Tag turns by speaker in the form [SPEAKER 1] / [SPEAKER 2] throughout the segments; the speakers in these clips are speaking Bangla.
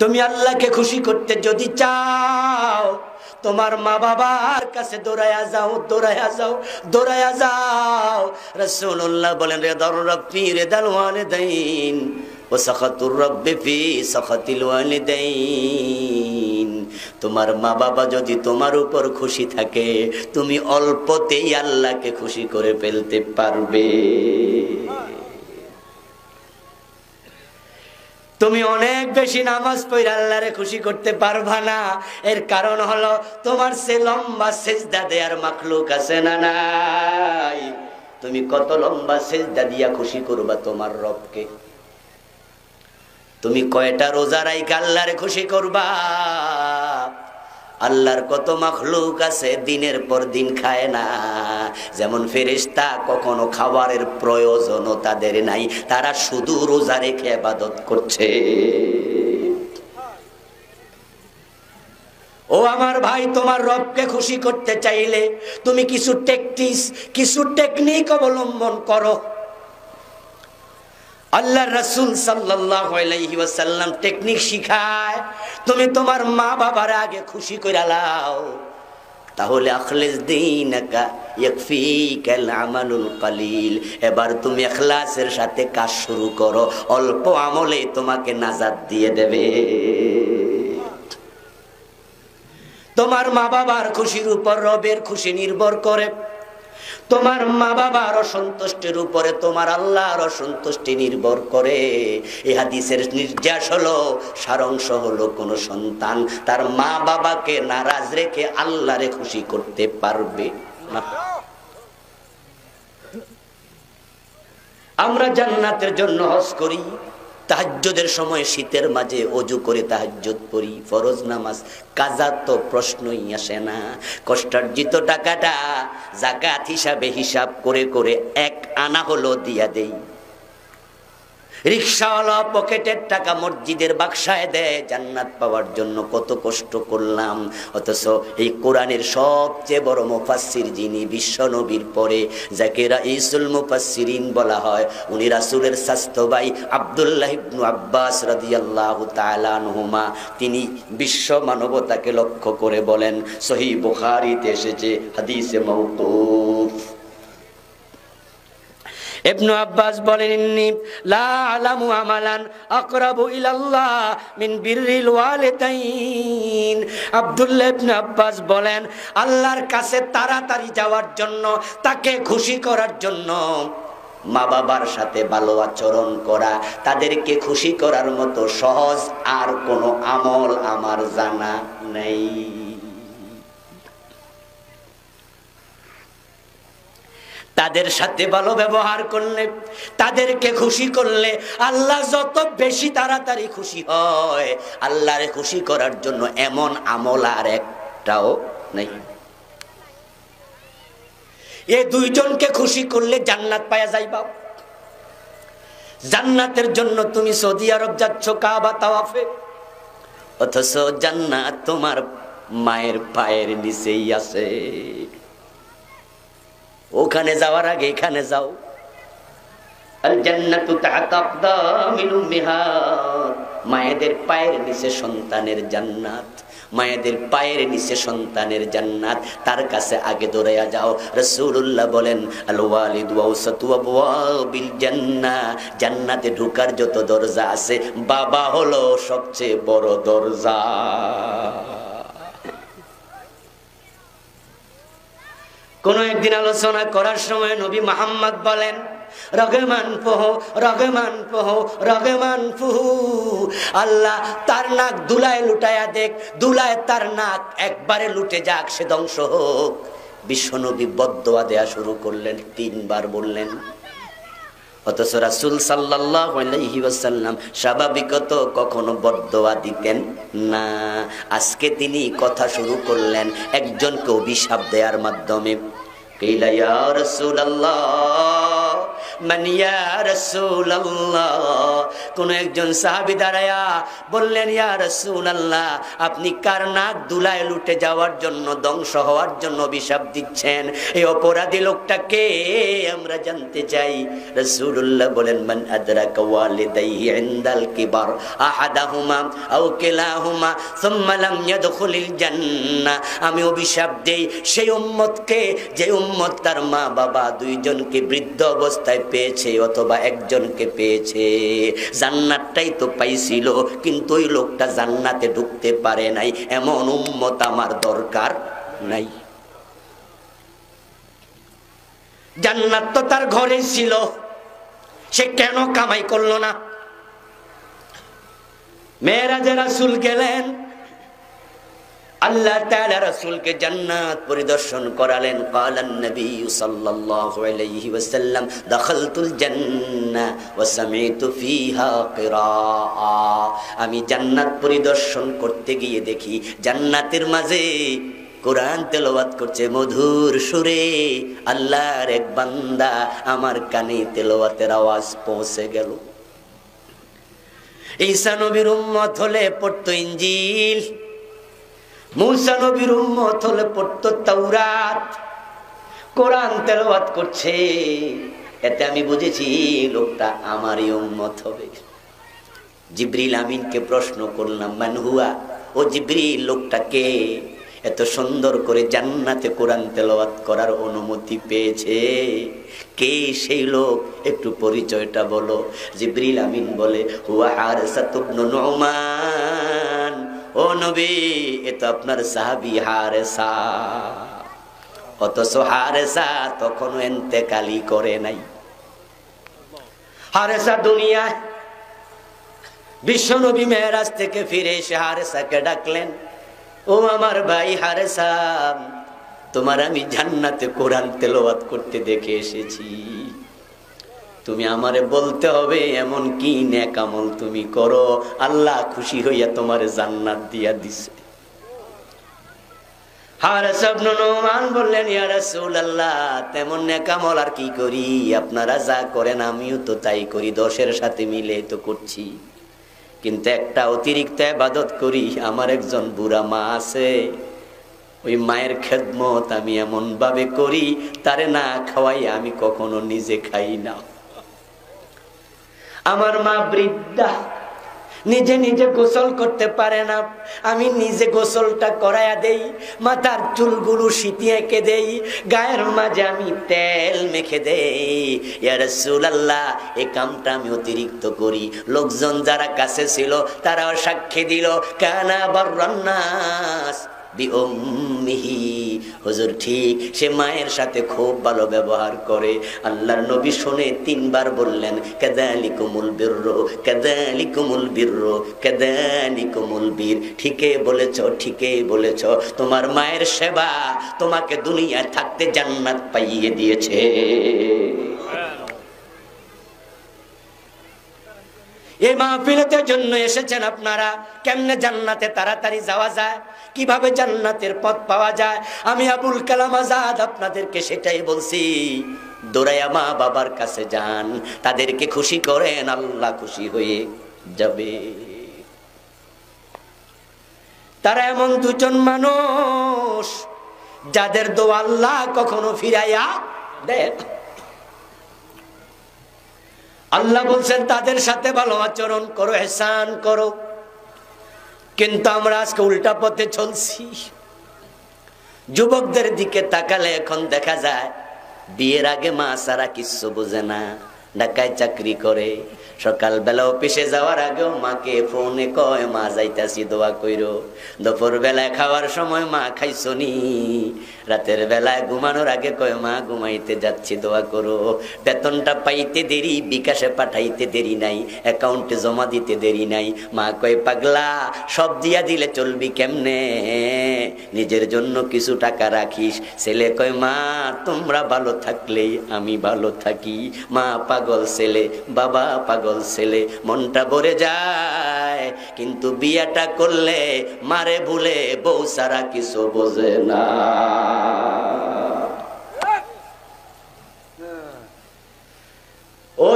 [SPEAKER 1] তুমি আল্লাহকে খুশি করতে যদি চাও, তোমার মা বাবার কাছে দৌড়ায়া যাও, দৌড়ায়া যাও, দৌড়ায়া যাও। রাসূলুল্লাহ বলেন, রিদার রাব্বি রিদাল ওয়ালিদাইন ওয়া সাখাতুর রাব্বি ফি সাখাতিল ওয়ালিদাইন। তোমার মা বাবা যদি তোমার উপর খুশি থাকে, তুমি অল্পতেই আল্লাহকে খুশি করে ফেলতে পারবে। তুমি অনেক বেশি নামাজ পড়ে আল্লাহরে খুশি করতে পারবা না। এর কারণ হলো তোমার সে লম্বা সিজদা দেয়ার মাখলুক আছে না নাই? তুমি কত লম্বা সিজদা দিয়া খুশি করবা তোমার রবকে? তুমি কয়টা রোজা রাইখা আল্লাহরে খুশি করবা? আল্লাহর কত মাখলুক আছে দিনের পর দিন খায় না। যেমন ফেরেশতা কখনো খাবারের প্রয়োজনও তাদের নাই, তারা শুধু রোজা রেখে ইবাদত করছে। ও আমার ভাই, তোমার রবকে খুশি করতে চাইলে তুমি কিছু টেকনিক অবলম্বন করো। আল্লাহর রাসূল সাল্লাল্লাহু আলাইহি ওয়াসাল্লাম টেকনিক শিখায়। তুমি তোমার মা বাবার আগে খুশি কইরা লাও, তাহলে আখলিস দীনাকা ইয়াকফিকাল আমালুল কলিল। এবার তুমি ইখলাসের সাথে কাজ শুরু করো, অল্প আমলে তোমাকে নাজাত দিয়ে দেবে। তোমার মা বাবার খুশির উপর রবের খুশি নির্ভর করে। তোমার মা বাবার অসন্তুষ্টির উপরে তোমার আল্লাহর অসন্তুষ্টি নির্ভর করে। এই হাদিসের নির্যাস হলো, সারাংশ হলো, কোন সন্তান তার মা বাবাকে নারাজ রেখে আল্লাহরে খুশি করতে পারবে না। আমরা জান্নাতের জন্য হজ করি, তাহাজ্জুদের সময় শীতের মাঝে ওযু করে তাহাজ্জুদ পড়ি, ফরজ নামাজ, কাজা তো প্রশ্নই আসে না। কষ্টার্জিত টাকাটা যাকাত হিসাবে হিসাব করে করে 1 আনা হলো দিয়া দেই। রিকশাওয়ালা পকেটের টাকা মসজিদের বাক্সায় দেয় জান্নাত পাওয়ার জন্য। কত কষ্ট করলাম, অথচ এই কোরআনের সবচেয়ে বড় মুফাসসির যিনি বিশ্ব নবীর পরে, যাকে রাইসুল মুফাসসিরিন বলা হয়, উনি রাসূলের চাচতো ভাই আব্দুল্লাহ ইবনে আব্বাস রাদিয়াল্লাহু তাআলা আনহুমা, তিনি বিশ্ব মানবতাকে লক্ষ্য করে বলেন, সহিহ বুখারীতে এসেছে হাদিসে মাওকুফ। ইবনে আব্বাস বলেন, ইন্নী লা আলামু আমালান আকরাবু ইলাল্লাহ মিন বিররিল ওয়ালিদাইন। আব্দুল্লাহ ইবনে আব্বাস বলেন, আল্লাহর কাছে তাড়াতাড়ি যাওয়ার জন্য, তাকে খুশি করার জন্য মা বাবার সাথে ভালো আচরণ করা, তাদেরকে খুশি করার মতো সহজ আর কোনো আমল আমার জানা নেই। তাদের সাথে ভালো ব্যবহার করলে, তাদেরকে খুশি করলে আল্লাহ যত বেশি তাড়াতাড়ি খুশি হয়। আল্লাহরে খুশি করার জন্য এমন আমল আর একটাও নেই। এই দুইজনকে খুশি করলে জান্নাত পাওয়া যাইবা। জান্নাতের জন্য তুমি সৌদি আরব যাচ্ছ কাবা তাওয়াফে, অথচ জান্নাত তোমার মায়ের পায়ের নিচেই আছে। ওখানে যাওয়ার আগে এখানে যাও। আল জান্নাতু তাহতা আকদামিল উম্মাহাত, মায়েদের পায়ের নিচে সন্তানের জান্নাত, মায়েদের পায়ের নিচে সন্তানের জান্নাত। তার কাছে আগে দৌড়াইয়া যাও। রাসূলুল্লাহ বলেন, আল ওয়ালিদু আওসাতু আবওয়াবিল জান্নাহ, জান্নাতে ঢোকার যত দরজা আছে, বাবা হলো সবচেয়ে বড় দরজা। কোন একদিন আলোচনা করার সময় নবী মুহাম্মদ বলেন, রগমান পোহো, রগমান পোহো, রগমান ফুহু। আল্লাহ তার নাক দুলায় লুটায়া দেখ, দুলায় তার নাক একবারে লুটে যাক, সে ধ্বংস হোক। বিশ্বনবী বদদোয়া দেয়া শুরু করলেন, 3 বার বললেন। অথচ রাসূল সাল্লাল্লাহু আলাইহি ওয়াসাল্লাম স্বাভাবিকত কখনো বদদোয়া দিতেন না। আজকে তিনি কথা শুরু করলেন একজনকে অভিশাপ দেওয়ার মাধ্যমে। কিলা ইয়া রাসূলুল্লাহ, মান ইয়া রাসূলুল্লাহ। কোন একজন সাহাবী দাঁড়ায়া বললেন, ইয়া রাসূলুল্লাহ, আপনি কার নাক দুলায় লুটে যাওয়ার জন্য, ধ্বংস হওয়ার জন্য অভিশাপ দিচ্ছেন? এই অপরাধী লোকটা কে আমরা জানতে চাই। রাসূলুল্লাহ বলেন, মান আদরাকা ওয়ালিদাইহি ইনদাল কিবার আহাদাহুমা আও কিলাহুমা সুম্মা লাম ইয়াদখুলিল জান্নাহ। আমি অভিশাপ দেই সেই উম্মতকে যে উম্মত তার মা বাবা দুইজনকে বৃদ্ধ অবস্থায় পেয়েছে অথবা একজনকে পেয়েছে। জান্নাতটাই তো পাইছিল, কিন্তু ওই লোকটা জান্নাতে ঢুকতে পারে নাই, এমন উম্মত আমার দরকার নাই। জান্নাত তো তার ঘরে ছিল, সে কেন কামাই করলো না? মেরাজে রাসূল গেলেন, আল্লাহ তাআলা রাসূলকে জান্নাত পরিদর্শন করালেন। ক্বালান নবী সাল্লাল্লাহু আলাইহি ওয়াসাল্লাম, দাখালতুল জান্নাহ ওয়া সামি'তু ফিহা কিরাআ। আমি জান্নাত পরিদর্শন করতে গিয়ে দেখি জান্নাতের মাঝে কোরআন তেলাওয়াত করছে মধুর সুরে। আল্লাহর এক বান্দা, আমার কানে তেলাওয়াতের আওয়াজ পৌঁছে গেল। ঈসা নবীর উম্মত হলে পড়তো ইনজিল, মূসা নবীর উম্মত হলে পড়তো তাওরাত। কোরআন তেলাওয়াত করছে, এতে আমি বুঝেছি লোকটা আমারই উম্মত হবে। জিবরিল আমিনকে প্রশ্ন করলাম, মান হুয়া? ও জিবরিল, লোকটা কে এত সুন্দর করে জান্নাতে কোরআন তেলাওয়াত করার অনুমতি পেয়েছে? কে সেই লোক, একটু পরিচয়টা বলো। জিবরিল আমিন বলে, হুয়া হারিসা ইবনে নুমান। ও নবী, এ তো আপনার সাহাবী হারিসা। অথচ হারিসা তখনও ইন্তেকালই করে নাই। হারিসা দুনিয়ায়, বিশ্ব নবী মেরাজ থেকে ফিরে এসে হারিসাকে ডাকলেন, ও আমার ভাই হারিসা, তোমার আমি জান্নাতে কোরআন তেলাওয়াত করতে দেখে এসেছি। তুমি আমারে বলতে হবে এমন কি নেক আমল তুমি করো, আল্লাহ খুশি হইয়া তোমারে জান্নাত দিয়া দিছে। হারিসা ইবনে নুমান বললেন, ইয়া রাসূলুল্লাহ, তেমন নেক আমল আর কি করি? আপনারা যা করেন আমিও তো তাই করি, 10-এর সাথে মিলে তো করছি। কিন্তু একটা অতিরিক্ত ইবাদত করি। আমার একজন বুড়া মা আছে, ওই মায়ের খেদমত আমি এমন ভাবে করি, তারে না খাওয়াই আমি কখনো নিজে খাই না। আমার মা বৃদ্ধা, নিজে নিজে গোসল করতে পারে না, আমি নিজে গোসলটা করায়া দেই, মাথার চুলগুলো সিঁথি এঁকে দেই, গায়ের মাঝে আমি তেল মেখে দেই। ইয়া রাসূলুল্লাহ, এই কামটা আমি অতিরিক্ত করি। লোকজন যারা কাছে ছিল তারাও সাক্ষী দিল, কানা বাররান্নাস বিউম্মিহি। হুজুর ঠিক, সে মায়ের সাথে খুব ভালো ব্যবহার করে। আল্লাহর নবী শুনে 3 বার বললেন, কাযালিকুমুল বিররু, কাযালিকুমুল বিররু, কাযালিকুমুল বীর। ঠিকই বলেছো, ঠিকই বলেছো, তোমার মায়ের সেবা তোমাকে দুনিয়ায় থাকতে জান্নাত পাইয়ে দিয়েছে। এই মাহফিলের জন্য এসেছেন আপনারা। কেমনে জান্নাতে তাড়াতাড়ি যাওয়া যায়, কিভাবে জান্নাতের পথ পাওয়া যায়, আমি আবুল কালাম আজাদ আপনাদেরকে সেটাই বলছি। দৌড়াইয়া মা বাবার কাছে যান, তাদেরকে খুশি করেন, আল্লাহ খুশি হয়ে যাবে। তারা এমন 2 জন মানুষ যাদের দোয়া আল্লাহ কখনো ফিরাইয়া দেয়। আল্লাহ বলছেন তাদের সাথে ভালো আচরণ করো, ইহসান করো। কিন্তু আমরা আজকে উল্টা পথে চলছি। যুবকদের দিকে তাকালে এখন দেখা যায় বিয়ের আগে মা সারা কিছু বোঝে না, ঢাকায় চাকরি করে, সকালবেলা অফিসে যাওয়ার আগেও মাকে ফোনে কয়, মা যাইতাছি দোয়া কইরো। দুপুর বেলায় খাওয়ার সময়, মা খাইছো নি? রাতের বেলায় ঘুমানোর আগে কয়, মা ঘুমাইতে যাচ্ছি দোয়া করো। বেতনটা পাইতে দেরি, বিকাশে পাঠাইতে দেরি নাই, অ্যাকাউন্টে জমা দিতে দেরি নাই। মা কয়, পাগলা, সব দিয়া দিলে চলবি কেমনে? নিজের জন্য কিছু টাকা রাখিস। ছেলে কয়, মা তোমরা ভালো থাকলেই আমি ভালো থাকি। মা পাগল ছেলে, বাবা পাগল ছেলে, মনটা ভরে যায়। কিন্তু বিয়াটা করলে মারে ভুলে বউ সারা কিছু বোঝে না।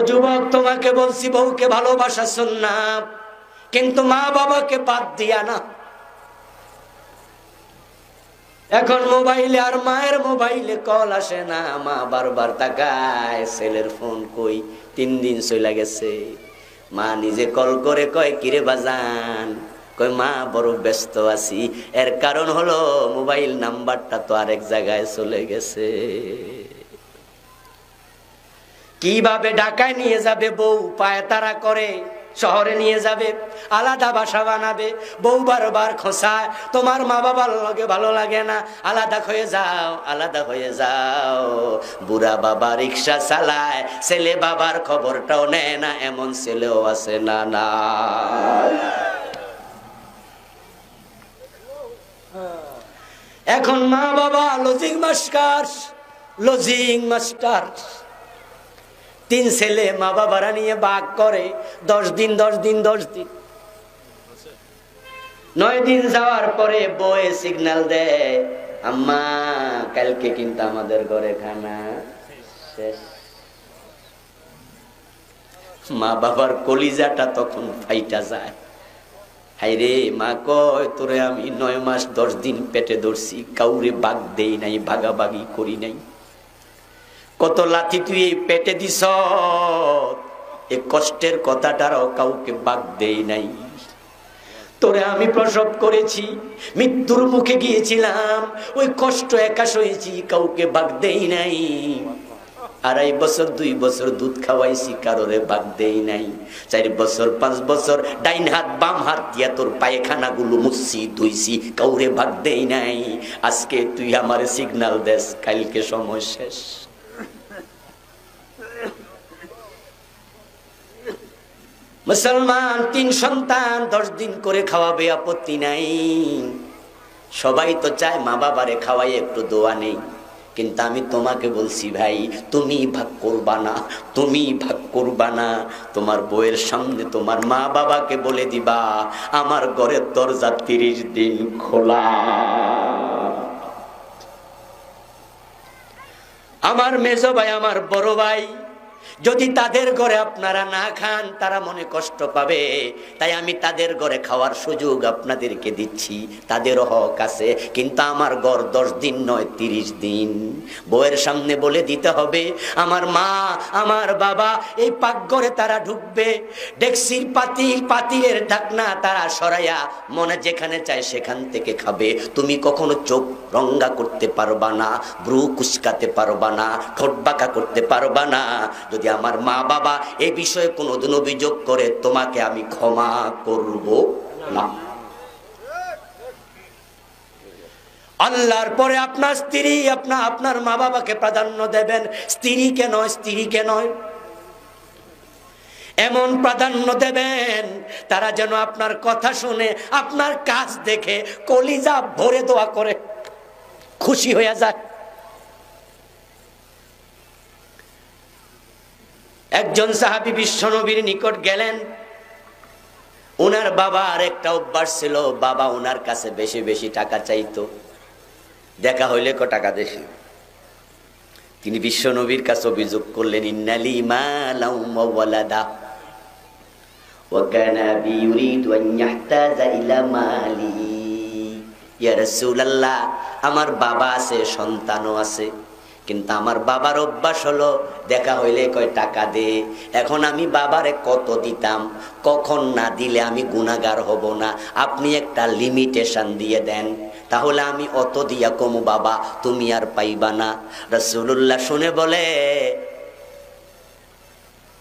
[SPEAKER 1] যুবক, তোমাকে বলছি বউকে ভালোবাসা সুন্নাত, কিন্তু মা বাবাকে বাদ দিয়া না। এখন মোবাইলে আর মায়ের মোবাইলে কল আসে না, মা বারবার তাকায় ছেলের ফোন কই, 3 দিন চলে গেছে। মা নিজে কল করে কয়, কিরে বাজান? কয়, মা বড় ব্যস্ত আছি। এর কারণ হলো মোবাইল নাম্বারটা তো আরেক জায়গায় চলে গেছে। কিভাবে ঢাকায় নিয়ে যাবে বউ, পায়তারা করে, শহরে নিয়ে যাবে, আলাদা বাসা বানাবে। বউ বারবার খোঁসায়, তোমার মা বাবার লগে ভালো লাগে না, আলাদা হয়ে যাও, আলাদা হয়ে যাও। বুড়া বাবা রিক্সা চালায়, ছেলে বাবার খবরটাও নেয় না, এমন ছেলেও আছে না? না, এখন মা বাবা লজিং মাস্টার, লজিং মাস্টার। 3 ছেলে মা বাবারা নিয়ে বাঘ করে, 10 দিন 10 দিন 10 দিন। 9 দিন যাওয়ার পরে বউয়ে সিগন্যাল দেয়, আম্মা কালকে কিন্তু আমাদের ঘরে খানা শেষ। মা বাবার কলিজাটা তখন ফাইটা যায়। হাইরে, মা কয়, তোরে আমি 9 মাস 10 দিন পেটে ধরছি, কাউরে বাঘ দেই নাই, ভাগাভাগি করি নাই। কত লাথি তুই এই পেটে দিস, এই কষ্টের কথাটারও কাউকে বাগ দেই নাই। তোরে আমি প্রসব করেছি, মৃত্যুর মুখে গিয়েছিলাম, ওই কষ্ট একা সয়েছি, কাউকে বাগ দেই নাই। 2.5 বছর 2 বছর দুধ খাওয়াইছি, কারোরে বাগ দেই নাই। 4 বছর 5 বছর ডাইন হাত বাম হাত দিয়া তোর পায়খানা গুলো মুছছি, ধুইছি, কাউরে বাগ দেই নাই। আজকে তুই আমারে সিগন্যাল দেস, কালকে সময় শেষ। মুসলমান 3 সন্তান 10 দিন করে খাওয়াবে, আপত্তি নাই। সবাই তো চায় মা বাবারে খাওয়াই একটু দোয়া নেই, কিন্তু আমি তোমাকে বলছি ভাই, তুমি ভাগ করবা না, তুমি ভাগ করবা না। তোমার বউয়ের সামনে তোমার মা বাবাকে বলে দিবা, আমার ঘরের দরজা 30 দিন খোলা। আমার মেজো ভাই, আমার বড় ভাই, যদি তাদের ঘরে আপনারা না খান, তারা মনে কষ্ট পাবে। তাই আমি তাদের ঘরে খাওয়ার সুযোগ আপনাদেরকে দিচ্ছি, তাদেরও হক আছে। কিন্তু আমার ঘর 10 দিন নয়, 30 দিন। বউয়ের সামনে বলে দিতে হবে, আমার মা আমার বাবা এই পাকঘরে তারা ঢুকবে, ডেক্সির পাতিলের ঢাকনা তারা সরাইয়া মনে যেখানে চায় সেখান থেকে খাবে। তুমি কখনো চোখ রঙ্গা করতে পারবা না, ব্রু কুচকাতে পারবা না, ঠোঁট বাঁকা করতে পারবা না। যদি আমার মা বাবা এ বিষয়ে কোনোদিন অভিযোগ করে, তোমাকে আমি ক্ষমা করব না। আল্লাহর পরে আপনার স্ত্রী, আপনার মা বাবাকে প্রাধান্য দেবেন, স্ত্রীকে নয়, স্ত্রীকে নয়। এমন প্রাধান্য দেবেন তারা যেন আপনার কথা শুনে, আপনার কাজ দেখে কলিজা ভরে দোয়া করে, খুশি হয়ে যায়। একজন সাহাবী বিশ্বনবীর নিকট গেলেন। ওনার বাবার একটা অভ্যাস ছিল, বাবা ওনার কাছে বেশি বেশি টাকা চাইতো। দেখা হইলে ক টাকা দেশে। তিনি বিশ্বনবীর কাছে অভিযোগ করলেন, ইন্নালি মালাউ ওয়ালাদা ওয়া কানা বি ইউরিদু আন ইয়াহতাজা ইলা মালি। ইয়া রাসূলুল্লাহ, আমার বাবা আছে, সন্তানও আছে, কিন্তু আমার বাবার অভ্যাস হলো দেখা হইলে কয় টাকা দে। এখন আমি বাবারে কত দিতাম, কখন না দিলে আমি গুনাহগার হব না, আপনি একটা লিমিটেশন দিয়ে দেন, তাহলে আমি অত দিয়া কমু বাবা, তুমি আর পাইবা না। রাসূলুল্লাহ শুনে বলে,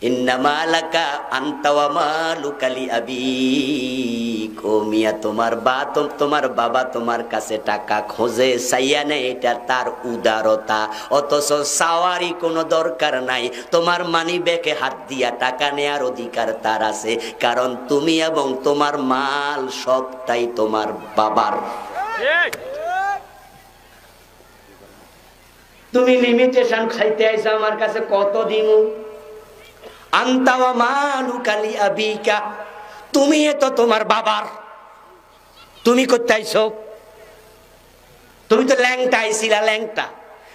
[SPEAKER 1] ইন্নামা লাকা আনতা ওয়া মালুকা লিআবিক। ও মিয়া, তোমার বাবা তোমার কাছে টাকা খোঁজে, চাইয়া নেই, এটা তার উদারতা। অথচ চাওয়ারই কোনো দরকার নাই, তোমার মানি ব্যাগে হাত দিয়া টাকা নেয়ার অধিকার তার আছে, কারণ তুমি এবং তোমার মাল সবটাই তোমার বাবার। তুমি লিমিটেশন খাইতে আইছো, আমার কাছে কত দিমু? আনতা ওয়া মালুকা লিআবিকা, তুমি তো তোমার বাবার, তুমি করতে আইছো? তুমি তো ল্যাংটা আইছিলা, ল্যাংটা,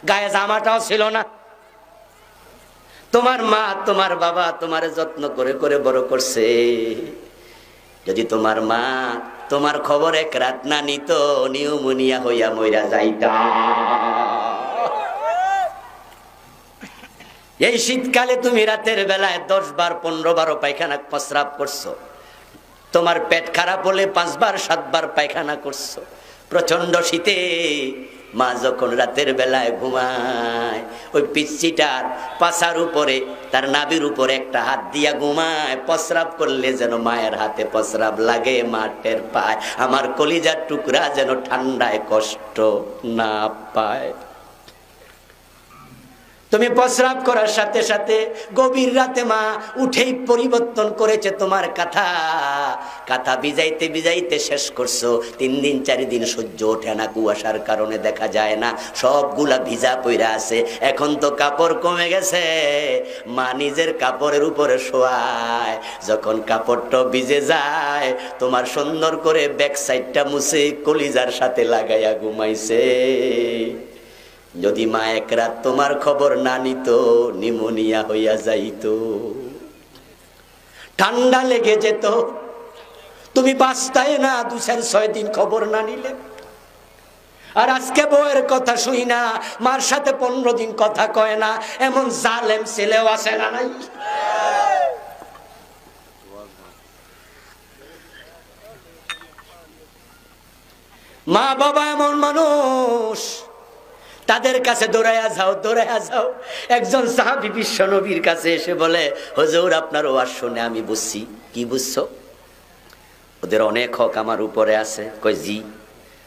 [SPEAKER 1] গায়ে জামাটাও ছিল না, তোমার মা তোমার বাবা তোমারে যত্ন করে করে বড় করছে। যদি তোমার মা তোমার খবর এক রাত না নিত, নিউমোনিয়া হইয়া মইরা যাইতা। এই শীতকালে তুমি রাতের বেলায় 10 বার 15 বার পায়খানা প্রস্রাব করছো, তোমার পেট খারাপ হলে 5 বার 7 বার পায়খানা করছো। প্রচন্ড শীতে মা যখন রাতের বেলায় ঘুমায়, ওই পিচ্চিটার পাছার উপরে তার নাভির উপরে একটা হাত দিয়া ঘুমায়। প্রস্রাব করলে যেন মায়ের হাতে প্রস্রাব লাগে, মা টের পায়। আমার কলিজার টুকরা যেন ঠান্ডায় কষ্ট না পায়। তুমি প্রস্রাব করার সাথে সাথে গভীর রাতে মা উঠেই পরিবর্তন করেছে তোমার কাঁথা। কাঁথা ভিজাইতে ভিজাইতে শেষ করছো। 3 দিন 4 দিন সহ্য ওঠে না, কুয়াশার কারণে দেখা যায় না, সবগুলা ভিজা পইরা আছে। এখন তো কাপড় কমে গেছে, মা নিজের কাপড়ের উপরে শোয়ায়। যখন কাপড়টা ভিজে যায়, তোমার সুন্দর করে ব্যাক সাইডটা মুছে কলিজার সাথে লাগাইয়া ঘুমাইছে। যদি মা এক রাত তোমার খবর না নিত, নিউমোনিয়া হইয়া যাইত, ঠান্ডা লেগে যেত, তুমি বাঁচতাই না 2-6 দিন খবর না নিলে। আর আজকে বউয়ের কথা শুই না, মার সাথে 15 দিন কথা কয় না, এমন জালেম ছেলেও আছে না নাই? মা বাবা এমন মানুষ, তাদের কাছে দৌড়াইয়া যাও, দৌড়াইয়া যাও। একজন সাহাবী বিশ্ব নবীর কাছে এসে বলে, হুজুর আপনার ওয়াজ শুনে আমি বুঝছি। কি বুঝছো? ওদের অনেক হক আমার উপরে আছে। কই জি।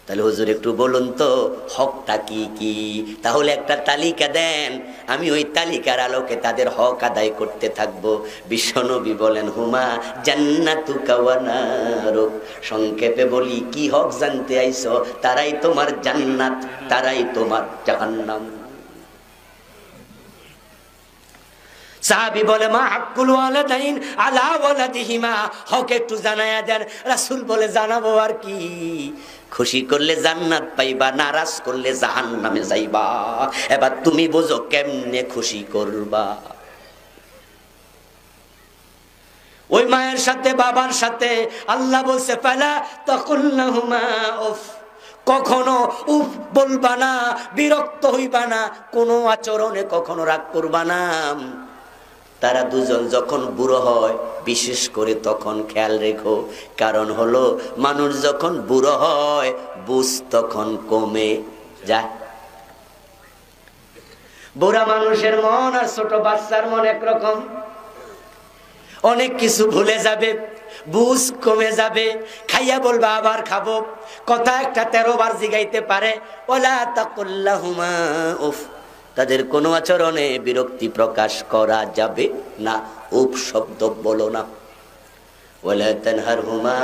[SPEAKER 1] তাহলে হুজুর একটু বলুন তো হকটা কি কি? তাহলে একটা তালিকা দেন, আমি ওই তালিকার আলোকে তাদের হক আদায় করতে থাকবো। বিশ্বনবী বলেন, হুমা জান্নাতুকা ওয়া নারুক। সংক্ষেপে বলি, কি হক জানতে আইছো? তারাই তোমার জান্নাত, তারাই তোমার জাহান্নাম। সাহাবী বলে, মা হাক্কুল ওয়ালাদাইন আলা ওয়ালাদিহিমা। হক একটু জানায়া দেন। রাসূল বলে, জানাবো আর কি? খুশি করলে জান্নাত পাইবা, নারাজ করলে জাহান্নামে যাইবা। এবার তুমি বোঝো কেমনে খুশি করবা। ওই মায়ের সাথে বাবার সাথে আল্লাহ বলছে, ফালা তাকুল্লাহুমা উফ। কখনো উফ বলবা না, বিরক্ত হইবা না, কোনো আচরণে কখনো রাগ করবা না। তারা দুজন যখন বুড়ো হয়, বিশেষ করে তখন খেয়াল রেখো, কারণ হলো মানুষ যখন বুড়ো হয় বুঝ তখন কমে যায়। বুড়া মানুষের মন আর ছোট বাচ্চার মন একরকম, অনেক কিছু ভুলে যাবে, বুঝ কমে যাবে। খাইয়া বলবা আবার খাবো, কথা একটা 13 বার জিগাইতে পারে। ওলা তাকুল্লাহুমা উফ। তাদের কোনো আচরণে বিরক্তি প্রকাশ করা যাবে না, উফ শব্দ বলো না। ওয়ালা তানহারহুমা।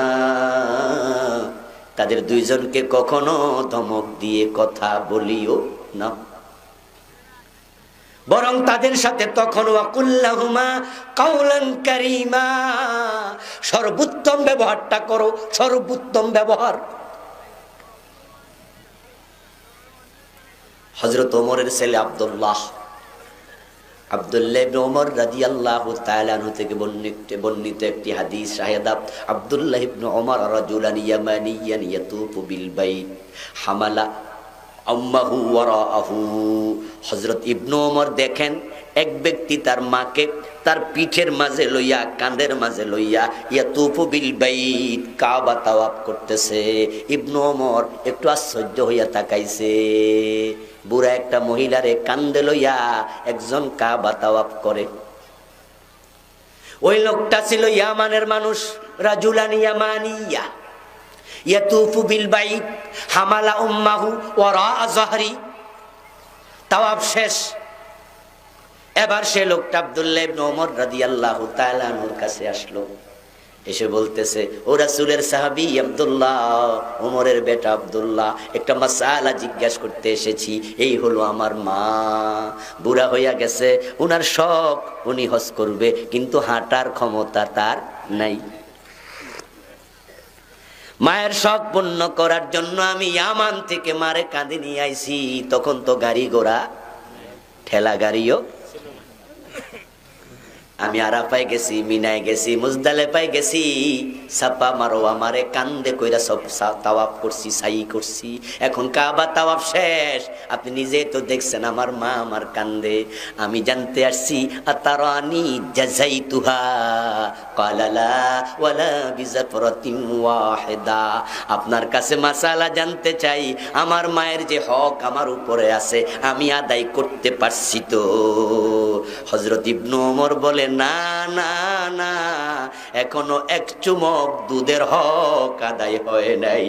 [SPEAKER 1] তাদের দুইজনকে কখনো ধমক দিয়ে কথা বলিও না, বরং তাদের সাথে তখন ওয়াকুল্লাহুমা কাওলান কারীমা। সর্বোত্তম ব্যবহারটা করো, সর্বোত্তম ব্যবহার। হযরত ওমরের ছেলে আব্দুল্লাহ ইবনে ওমর রাদিয়াল্লাহু তাআলা আনহু থেকে বর্ণিত একটি হাদিস শাহেদ। আব্দুল্লাহ ইবনে ওমর রাজুলান ইয়ামানিয়ান ইয়াতুফু বিল বাইত হামালা আম্মাহু ওয়ারাআহু। হযরত ইবনে ওমর দেখেন এক ব্যক্তি তার মাকে তার পিঠের মাঝে লইয়া, কাঁধের মাঝে লইয়া ইয়াতুফু বিল বাইত, কাবা তাওয়াফ করতেছে। ইবনে ওমর একটু আশ্চর্য হইয়া তাকাইছে। বুড়া একটা মহিলারে কাঁধে লইয়া একজন কাবা তাওয়াফ করে। ওই লোকটা ছিল ইয়ামানের মানুষ, রাজুলান ইয়ামানিয়া ইয়াতুফু বিল বাইত হামালা উম্মাহু ওয়ারা যহরি। তাওয়াফ শেষ, এবার সে লোকটা আব্দুল্লাহ ইবনে ওমর রাদিয়াল্লাহু তাআলা আনহুর কাছে আসলো। এসে বলতেছে, ও রাসূলের সাহাবী আব্দুল্লাহ, ওমরের বেটা আব্দুল্লাহ, একটা মাসআলা জিজ্ঞাসা করতে এসেছি। এই হলো আমার মা, বুড়া হইয়া গেছে, উনার শখ উনি হজ করবে, কিন্তু হাঁটার ক্ষমতা তার নাই। মায়ের শখ পূর্ণ করার জন্য আমি ইয়ামান থেকে মারে কাঁধে নিয়ে আইছি। তখন তো গাড়ি ঘোড়া, ঠেলা গাড়িও আমি আরাফায় গেছি, মিনায় গেছি, মুজদালেফায় গেছি, সাফা মারোয়া মারে কান্দে কইরা সব তাওয়াফ করছি, সাই করছি। এখন কাবা তাওয়াফ শেষ, আপনি নিজে তো দেখছেন আমার মা আমার কান্দে। আমি জানতে আসছি আতারানি জাযাইতুহা ক্বালা লা ওয়ালা বিজাফরাতিন ওয়াহিদা। আপনার কাছে মাসালা জানতে চাই, আমার মায়ের যে হক আমার উপরে আছে আমি আদায় করতে পারছি তো? হযরত ইবনে ওমর বলে, না না না, এখনো এক চুমুক দুধের হক আদায় হয় নাই।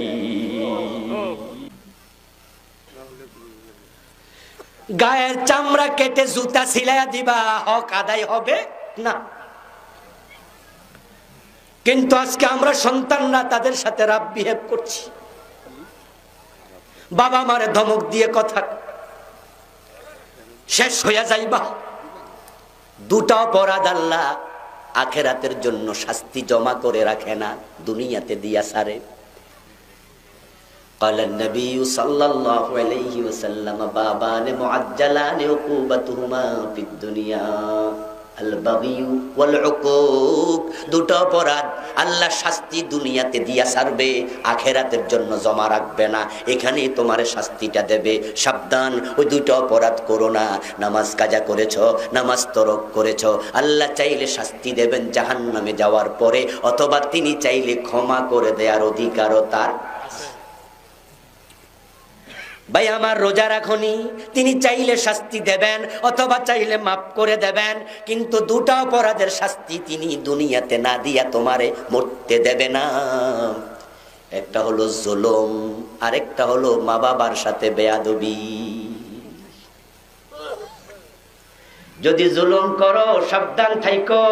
[SPEAKER 1] গায়ের চামড়া কেটে জুতা সিলাইয়া দিবা, হক আদায় হবে না। কিন্তু আজকে আমরা সন্তানরা তাদের সাথে রাব বিহেভ করছি। বাবা মারে ধমক দিয়ে কথা শেষ হইয়া যাইবা। দুটা অপরাধ আল্লাহ আখিরাতের জন্য শাস্তি জমা করে রাখে না, দুনিয়াতে দিয়া সারে। قال النبي صلى الله عليه وسلم بابان معجلان عقوبتهما في الدنيا البغي والعقوق। দুটো অপরাধ আল্লাহ শাস্তি দুনিয়াতে দিয়া ছাড়বে, আখিরাতের জন্য জমা রাখবে না, এখানে তোমার শাস্তিটা দেবে। সাবধান, ওই দুটো অপরাধ করো না। নামাজ কাজা করেছো, নামাজ তরক করেছো, আল্লাহ চাইলে শাস্তি দেবেন জাহান্নামে যাওয়ার পরে, অথবা তিনি চাইলে ক্ষমা করে দেওয়ার অধিকারও তার। ভাই আমার রোজা রাখনি, তিনি চাইলে শাস্তি দেবেন অথবা চাইলে মাফ করে দেবেন, কিন্তু দুটা অপরাধের শাস্তি তিনি দুনিয়াতে না দিয়া তোমারে মরতে দেবে না। একটা হলো জুলুম, আরেকটা হলো মা বাবার সাথে বেয়াদবি। যদি জুলুম করো সাবধান থাইকো,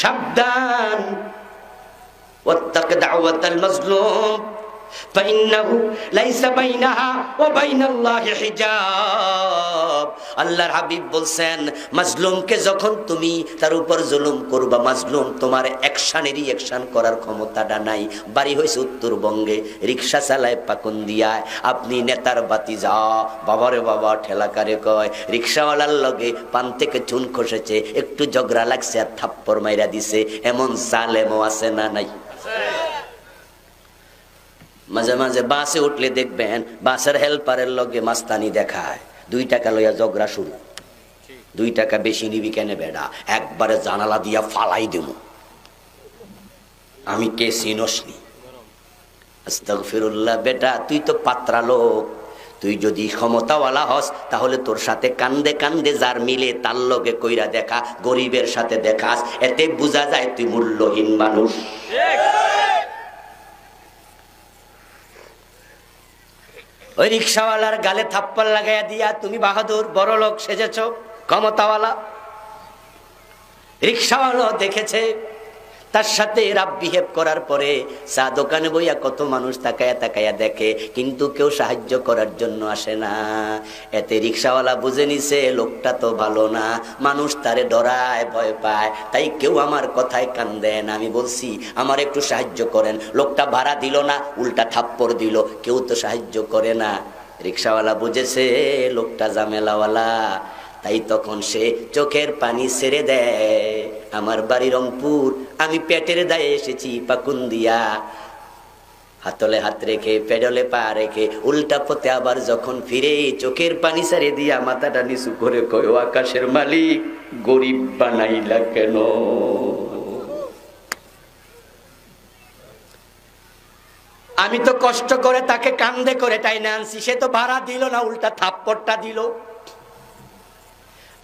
[SPEAKER 1] সাবধান। ওয়াত্তাক দাওয়াতাল মাজলুম فإنه ليس بينها وبين الله حجاب। আল্লাহর হাবিব বলছেন, মাজলুমকে যখন তুমি তার উপর জুলুম করবা, মাজলুম তোমার অ্যাকশনেরই অ্যাকশন করার ক্ষমতাটা নাই। বাড়ি হয়েছে উত্তরবঙ্গে, রিক্সা চালায় পাকুন্দিয়ায়, আপনি নেতার বাতি যা বাবারে বাবা ঠেলাকারে কয়, রিক্সাওয়ালার লগে পান থেকে চুন খসেছে, একটু ঝগড়া লাগছে আর থাপ্পড় মাইরা দিছে, এমন জালেমও আছে না নাই? মাঝে মাঝে বাসে উঠলে দেখবেন বাসের হেল্পারের লগে মাস্তানি দেখায়, 2 টাকা লইয়া ঝগড়া শুরু। 2 টাকা বেশি নিবি কেনে বেড়া, একবারে জানালা দিয়া ফালাই দেব, আমি কে চিনসনি। আস্তাগফিরুল্লাহ। বেটা তুই তো পাত্রা লোক, তুই যদি ক্ষমতাওয়ালা হস তাহলে তোর সাথে কান্দে কান্দে যার মিলে তার লগে কইরা দেখা, গরিবের সাথে দেখাস, এতে বোঝা যায় তুই মূল্যহীন মানুষ। ওই রিক্সাওয়ালার গালে থাপ্পড় লাগাইয়া দিয়া তুমি বাহাদুর বড় লোক সেজেছ, ক্ষমতাওয়ালা। রিক্সাওয়ালা দেখেছে তার সাথে রাব বিহেভ করার পরে, চা দোকানে বইয়া কত মানুষ তাকায়া তাকায়া দেখে, কিন্তু কেউ সাহায্য করার জন্য আসে না। এতে রিক্সাওয়ালা বুঝে নিছে লোকটা তো ভালো না, মানুষ তারে ডরায় ভয় পায়, তাই কেউ আমার কথায় কান দেয় না। আমি বলছি আমার একটু সাহায্য করেন, লোকটা ভাড়া দিল না, উল্টা থাপ্পড় দিল, কেউ তো সাহায্য করে না। রিক্সাওয়ালা বুঝেছে লোকটা ঝামেলাওয়ালা, তাই তখন সে চোখের পানি ছেড়ে দেয়। আমার বাড়ি রংপুর, আমি পেটের দায়ে এসেছি পাকুন্দিয়া, হাতলে হাত রেখে পেডলে পা রেখে উল্টা পথে আবার যখন ফিরে চোখের পানি ছেড়ে দিয়া মাথাটা নিচু করে কয়, ও আকাশের মালিক, গরিব বানাইলা কেন? আমি তো কষ্ট করে তাকে কান্দে করে টাইনে আনছি, সে তো ভাড়া দিল না, উল্টা থাপ্পড়টা দিল।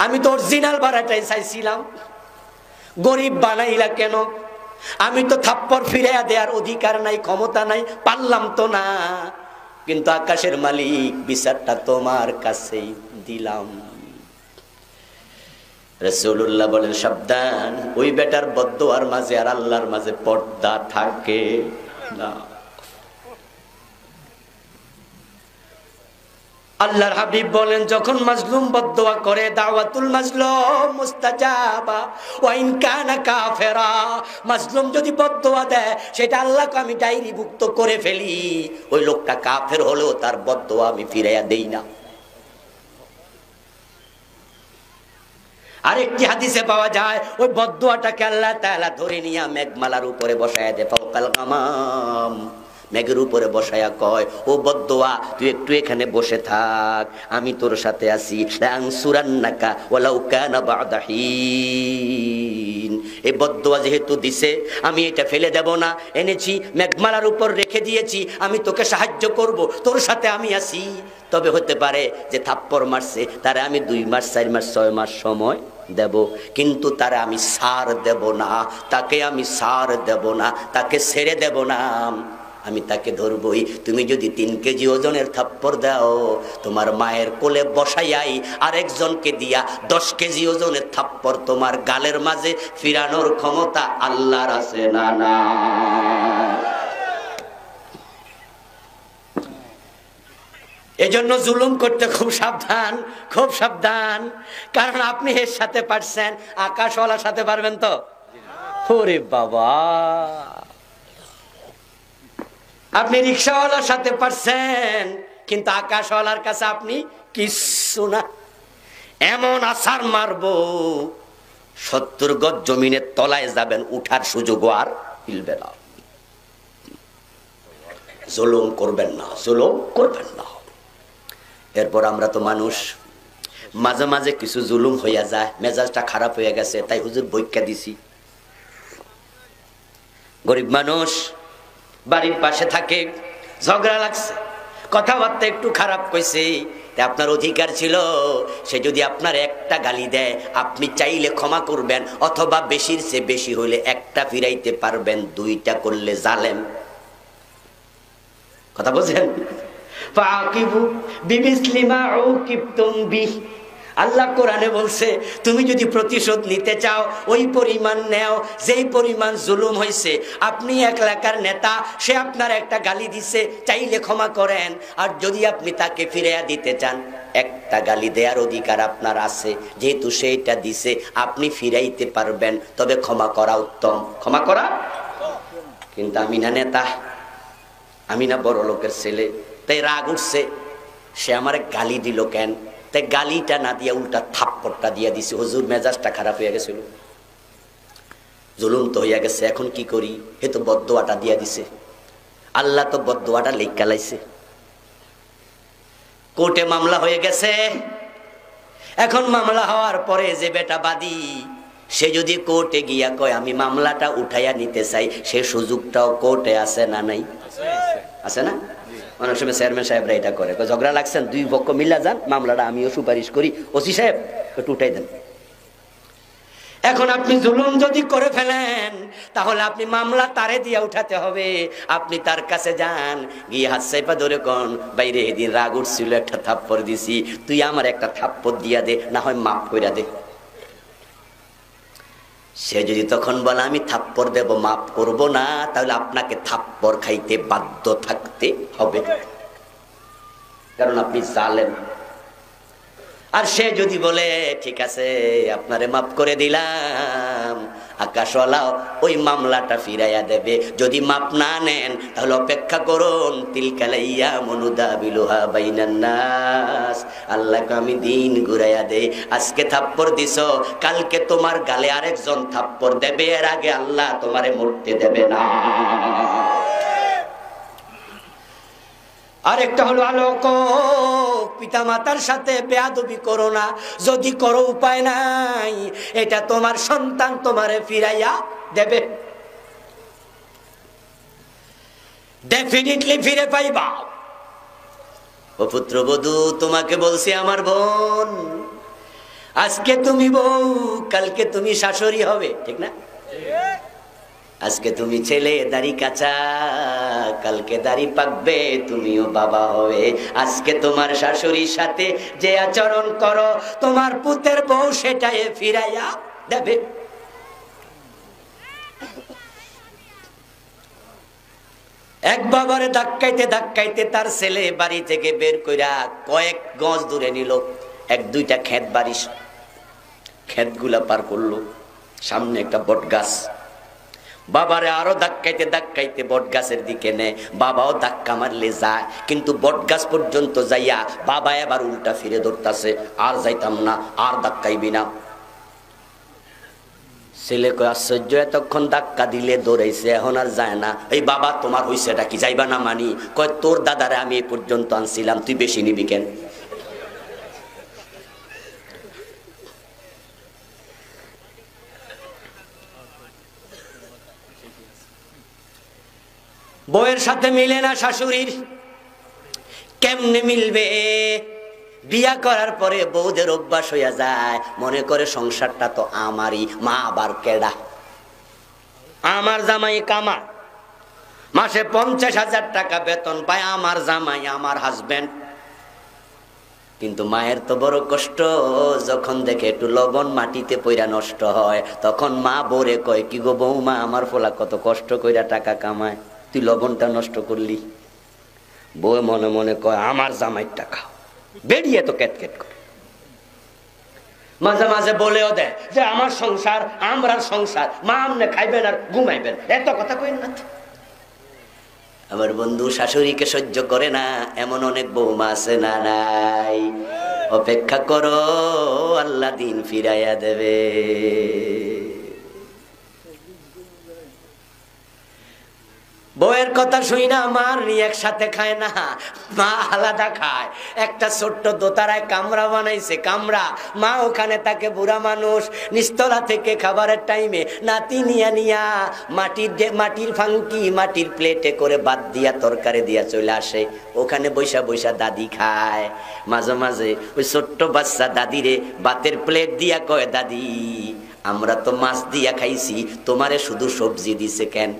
[SPEAKER 1] আমি তো অরিজিনাল ভাড়াটাই চাইছিলাম, গরিব বানাইলা কেন? আমি তো থাপ্পড় ফিরাইয়া দেওয়ার অধিকার নাই, ক্ষমতা নাই, পারলাম তো না, কিন্তু আকাশের মালিক বিচারটা তোমার কাছেই দিলাম। রাসূলুল্লাহ বলেন, সাবধান, ওই বেটার বদদোয়ার মাঝে আর আল্লাহর মাঝে পর্দা থাকে না। আল্লাহর হাবিব বলেন, যখন মাজলুম বদদোয়া করে, দাওয়াতুল মাজলুম মুস্তাজাবা ওয়া ইন কানা কাফিরা, মাজলুম যদি বদদোয়া দেয় সেটা আল্লাহকে আমি ডায়েরিভুক্ত করে ফেলি, ওই লোকটা কাফের হলেও তার বদদোয়া আমি ফিরাইয়া দেই না। আরেকটি হাদিসে পাওয়া যায় ওই বদদুয়াটাকে আল্লাহ তাআলা ধরে নিয়ে মেঘমালার উপরে বসায়া দেয়, ফাওকাল গামাম, মেঘের উপরে বসায়া কয়, ও বদদুয়া তুই একটু এখানে বসে থাক, আমি তোর সাথে আছি, লানসুরান্নাকা ওয়ালাউ কানা বা'দা হিন। এই বদদুয়া যেহেতু দিছে আমি এটা ফেলে দেব না, এনেছি মেঘমালার উপর রেখে দিয়েছি, আমি তোকে সাহায্য করব, তোর সাথে আমি আছি। তবে হতে পারে যে থাপ্পড় মারছে তারে আমি 2 মাস 4 মাস 6 মাস সময় দেব, কিন্তু তারে আমি ছাড় দেব না, তাকে আমি ছাড় দেব না, তাকে ছেড়ে দেব না, আমি তাকে ধরবই। তুমি যদি 3 কেজি ওজনের থাপ্পড় দাও, তোমার মায়ের কোলে বসাইয়াই আরেকজনকে দিয়া 10 কেজি ওজনের থাপ্পড় তোমার গালের মাঝে ফিরানোর ক্ষমতা আল্লাহর আছে না? না। এজন্য জুলুম করতে খুব সাবধান, খুব সাবধান। কারণ আপনি এর সাথে পারছেন, আকাশওয়ালার সাথে পারবেন তো? ওরে বাবা, আপনি রিক্সাওয়ালার সাথে পারছেন, কিন্তু আকাশওয়ালার কাছে আপনি কিচ্ছু না। এমন আছাড় মারবো 70 গজ জমিনের তলায় যাবেন, উঠার সুযোগ আর মিলবে না। জুলুম করবেন না, জুলুম করবেন না। এরপর আমরা তো মানুষ, মাঝে মাঝে কিছু জুলুম হইয়া যায়, মেজাজটা খারাপ হয়ে গেছে, তাই হুজুর বইক্কা দিছি। গরিব মানুষ বাড়ির পাশে থাকে, ঝগড়া লাগছে, কথাবার্তা একটু খারাপ কইছে, আপনার অধিকার ছিল সে যদি আপনার একটা গালি দেয় আপনি চাইলে ক্ষমা করবেন, অথবা বেশির চেয়ে বেশি হইলে একটা ফিরাইতে পারবেন, 2টা করলে জালেম। কথা বলছেন? আল্লাহ কোরআনে বলছে তুমি যদি প্রতিশোধ নিতে চাও ওই পরিমাণ নেও যেই পরিমাণ জুলুম হয়েছে। আপনি এক এলাকার নেতা, সে আপনার একটা গালি দিছে, চাইলে ক্ষমা করেন। আর যদি আপনি তাকে ফিরিয়ে দিতে চান, একটা গালি দেওয়ার অধিকার আপনার আছে, যেহেতু সেইটা দিছে আপনি ফিরাইতে পারবেন, তবে ক্ষমা করা উত্তম, ক্ষমা করা। কিন্তু আমি না নেতা, আমি না বড় লোকের ছেলে, তাই রাগ উঠছে, সে আমার গালি দিল কেন, তাই গালিটা না দিয়া উল্টা থাপ্পড়টা দিয়া দিছে। হুজুর মেজাজটা খারাপ হয়ে গেছিল, জুলুম তো হইয়া গেছে, এখন কি করি? এ তো বদদুয়াটা দিয়া দিছে, আল্লাহ তো বদদুয়াটা লেখা লাইছে। কোর্টে মামলা হয়ে গেছে, এখন মামলা হওয়ার পরে যে বেটা বাদী, সে যদি কোর্টে গিয়া কয় আমি মামলাটা উঠাইয়া নিতে চাই, সে সুযোগটাও কোর্টে আছে না? নাই, আছে না? অনেক সময় চেয়ারম্যান সাহেবরা এটা করে, ঝগড়া লাগছেন 2 পক্ষ মিলা যান, মামলাটা আমিও সুপারিশ করি, ওসি সাহেব একটু উঠাই দেন। এখন আপনি জুলুম যদি করে ফেলেন, তাহলে আপনি মামলা তারে দিয়া উঠাতে হবে। আপনি তার কাছে যান, গিয়ে হাত চাইপা ধরে কোন, বাইরে এদিন রাগ উঠছিল, একটা থাপ্পড় দিছি, তুই আমার একটা থাপ্পড় দিয়া দে, না হয় মাফ কইরা দে। সে যদি তখন বলে আমি থাপ্পড় দেব, মাফ করব না, তাহলে আপনাকে থাপ্পড় খাইতে বাধ্য থাকতে হবে, কারণ আপনি জালেম। আর সে যদি বলে ঠিক আছে আপনারে মাফ করে দিলাম, আকাশওয়ালা ওই মামলাটা ফিরাইয়া দেবে। যদি মাপ না নেন তাহলে অপেক্ষা করুন, তিলকালাইয়া মনুদাবিলুহা বাইনান নাস, আল্লাহকে আমি দিন ঘুরাইয়া দেই। আজকে থাপ্পড় দিছো, কালকে তোমার গালে আরেকজন থাপ্পড় দেবে, এর আগে আল্লাহ তোমারে মরতে দেবে না। আরেকটা হলো আলোক, পিতা মাতার সাথে বেয়াদবি করো না, যদি করো উপায় নাই, এটা তোমার সন্তান তোমারে ফিরাইয়া দেবে, ডেফিনিটলি ফিরে পাইবা। ও পুত্রবধূ, তোমাকে বলছি আমার বোন, আজকে তুমি বউ, কালকে তুমি শাশুড়ি হবে, ঠিক না? আজকে তুমি ছেলে, দাড়ি কাঁচা, কালকে দাড়ি পাকবে, তুমিও বাবা হবে। আজকে তোমার শাশুড়ির সাথে যে আচরণ করো, তোমার পুতের বউ সেটাই ফিরাইয়া দেবে। এক বাবারে ধাক্কাইতে ধাক্কাইতে তার ছেলে বাড়ি থেকে বের কইরা কয়েক গজ দূরে নিল, 1-2টা ক্ষেত বাড়ি, ক্ষেতগুলা পার করলো, সামনে একটা বট গাছ, বাবারে আরো ধাক্কাইতে ধাক্কাইতে বট গাছের দিকে নেয়, বাবাও ধাক্কা মারলে যায়, কিন্তু বট গাছ পর্যন্ত যাইয়া বাবা এবার উল্টা ফিরে ধরতাছে, আর যাইতাম না, আর ধাক্কাইবি না। ছেলে কয় আশ্চর্য, এতক্ষণ ধাক্কা দিলে দৌড়াইছে, এখন আর যায় না। এই বাবা তোমার হইছেটা কি, যাইবা না? মানি। কয় তোর দাদারে আমি এই পর্যন্ত আনছিলাম, তুই বেশি নিবি কেন? বউয়ের সাথে মিলে না শাশুড়ির, কেমনে মিলবে? বিয়া করার পরে বউদের অভ্যাস হইয়া যায়, মনে করে সংসারটা তো আমারই, মা আবার কেডা? আমার জামাই কামা, মাসে 50,000 টাকা বেতন পায়, আমার জামাই, আমার হাজবেন্ড। কিন্তু মায়ের তো বড় কষ্ট, যখন দেখে একটু লবণ মাটিতে পইরা নষ্ট হয়, তখন মা বউরে কয়, কি গো বৌমা, আমার ফোলা কত কষ্ট কইরা টাকা কামায়, তুই লবণটা নষ্ট করলি। বউ মনে মনে কয়, আমার জামাইয়ের টাকা, বেরিয়ে তো কেটকেট করে। মাঝে মাঝে বলেও দেয় যে আমার সংসার, আমরার সংসার, মা আমনে খাইবেন আর ঘুমাইবেন, এত কথা কইন না। আমার বন্ধু শাশুড়িকে সহ্য করে না, এমন অনেক বৌমা আছে না নাই? অপেক্ষা করো, আল্লাহ দিন ফিরাইয়া দেবে। বউয়ের কথা শুই না মার নিয়ে একসাথে খায় না, মা আলাদা খায়। একটা ছোট্ট দোতারায় কামরা বানাইছে, কামরা। মা ওখানে তাকে, বুড়া মানুষ, নিস্তলা থেকে খাবারের টাইমে নাতি নিয়া নিয়া মাটির ফাঙ্কি, মাটির প্লেটে করে ভাত দিয়া তরকারি দিয়া চলে আসে। ওখানে বৈশা বৈশা দাদি খায়। মাঝে মাঝে ওই ছোট্ট বাচ্চা দাদিরে ভাতের প্লেট দিয়া কয়, দাদি আমরা তো মাছ দিয়া খাইছি, তোমারে শুধু সবজি দিছে কেন?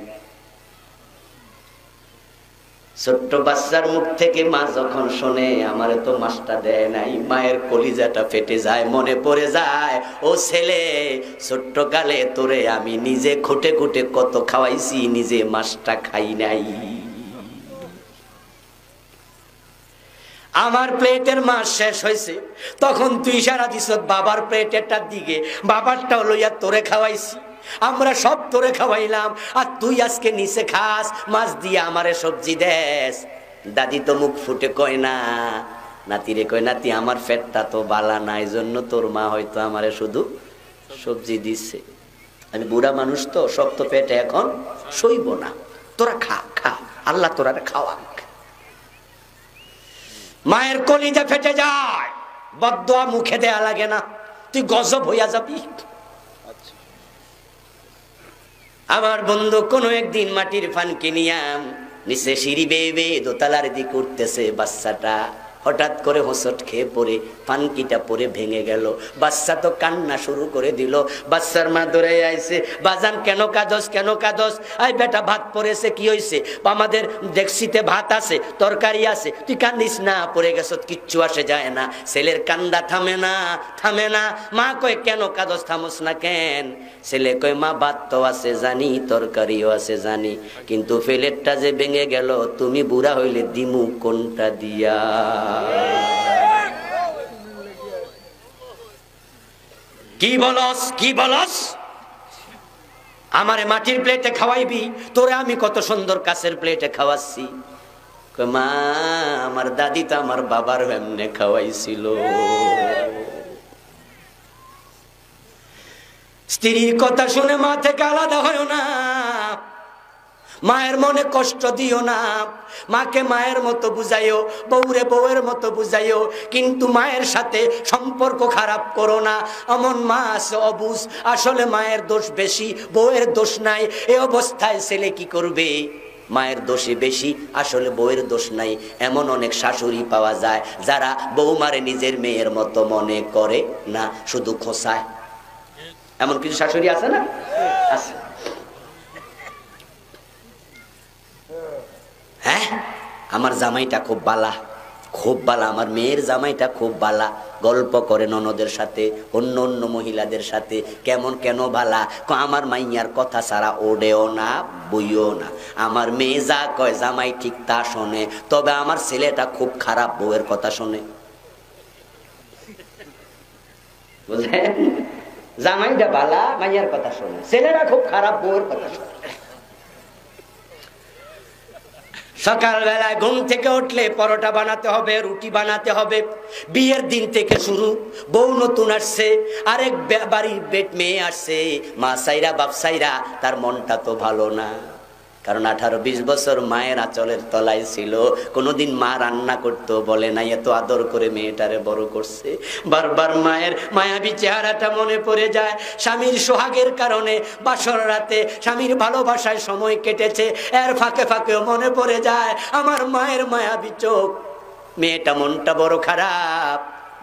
[SPEAKER 1] ছোট্ট বাচ্চার মুখ থেকে মা যখন শোনে আমারে তো মাছটা দেয় নাই, মায়ের কলিজাটা ফেটে যায়, মনে পড়ে যায়, ও ছেলে, ছোট্ট কালে তোরে আমি নিজে খুঁটে খুঁটে কত খাওয়াইছি, নিজে মাছটা খাই নাই। আমার প্লেটের মাছ শেষ হয়েছে, তখন তুই ইশারা দিস বাবার প্লেটেরটার দিকে, বাবারটাও লইয়া তোরে খাওয়াইছি, আমরা সব তোরে খাওয়াইলাম, আর তুই আজকে নিচে খাস, মাছ দিয়ে আমারে সবজি দেস। দাদি তো মুখ ফুটে কয় না, নাতিরে কয়, নাতি আমার পেটটা তো বালা না, এই জন্য তোর মা হয়তো আমারে শুধু সবজি দিচ্ছে। আমি বুড়া মানুষ তো, সব তো পেটে এখন সইব না, তোরা খা খা, আল্লাহ তোরা খাওয়াক। মায়ের কলিজা ফেটে যায়, বদদোয়া মুখে দেয়া লাগে না, তুই গজব হইয়া যাবি। আমার বন্ধু কোন একদিন মাটির ফানকে নিয়াম নিচে সিঁড়ি বেয়ে বেয়ে দোতলার দিকে উঠতেছে, বাচ্চাটা হঠাৎ করে হোঁচট খেয়ে পড়ে ফানকিটা পরে ভেঙে গেল। বাচ্চা তো কান্না শুরু করে দিল। বাচ্চার মা ধরে আইছে, বাজান কেন কাঁদস, কেন কাঁদস? আই বেটা ভাত পড়েছে, কি হয়েছে? আমাদের ডেকসিতে ভাত আছে, তরকারি আছে, তুই কান্দিস না, পড়ে গেছ, কিচ্ছু আসে যায় না। ছেলের কান্দা থামে না, থামে না। মা কয় কেন কাঁদস, থামস না কেন? ছেলে কয় মা ভাত তো আছে জানি, তরকারিও আছে জানি, কিন্তু ফেলেরটা যে ভেঙে গেল, তুমি বুড়া হইলে দিমু কোনটা দিয়া? কি বলস, কি বলস? আমারে মাটির প্লেটে খাওয়াইবি, তোরে আমি কত সুন্দর কাছের প্লেটে খাওয়াচ্ছি। মা আমার দাদি তো আমার বাবার এমনে খাওয়াইছিল। স্ত্রীর কথা শুনে মা থেকে আলাদা হয় না, মায়ের মনে কষ্ট দিও না। মাকে মায়ের মতো বুঝাইও, বউরে বউয়ের মতো বুঝাইও, কিন্তু মায়ের সাথে সম্পর্ক খারাপ করো না। এমন মা আছে অবুঝ, আসলে মায়ের দোষ বেশি, বউয়ের দোষ নাই। এই অবস্থায় ছেলে কি করবে? মায়ের দোষই বেশি, আসলে বউয়ের দোষ নাই। এমন অনেক শাশুড়ি পাওয়া যায় যারা বৌমারে নিজের মেয়ের মতো মনে করে না, শুধু খোসায়। এমন কিছু শাশুড়ি আছে না? আছে। হ্যাঁ, আমার জামাইটা খুব বালা, খুব বালা, আমার মেয়ের জামাইটা খুব বালা। গল্প করে ননদের সাথে, অন্য অন্য মহিলাদের সাথে, কেমন কেন বালা। আমার মাইয়ার কথা ছাড়া ওড়েও না, বইও না। আমার মেয়ে যা কয় জামাই ঠিক তা শোনে, তবে আমার ছেলেটা খুব খারাপ, বউয়ের কথা শোনে। বুঝলেন? জামাইটা বালা, মাইয়ার কথা শোনে, ছেলেরা খুব খারাপ, বউয়ের কথা শোনে। সকালবেলায় ঘুম থেকে উঠলে পরোটা বানাতে হবে, রুটি বানাতে হবে। বিয়ের দিন থেকে শুরু, বউ নতুন আসছে, আরেক বাড়ির বেট মেয়ে আসছে, মা সাইরা বাপ সাইরা, তার মনটা তো ভালো না। কারণ 18-20 বছর মায়ের আঁচলের তলায় ছিল, কোনোদিন মা রান্না করতো বলে নাই, এত আদর করে মেয়েটারে বড় করছে। বারবার মায়ের মায়াবী চেহারাটা মনে পড়ে যায়। স্বামীর সোহাগের কারণে বাসর রাতে স্বামীর ভালোবাসায় সময় কেটেছে, এর ফাঁকে ফাঁকেও মনে পড়ে যায় আমার মায়ের মায়াবী চোখ। মেয়েটা মনটা বড় খারাপ,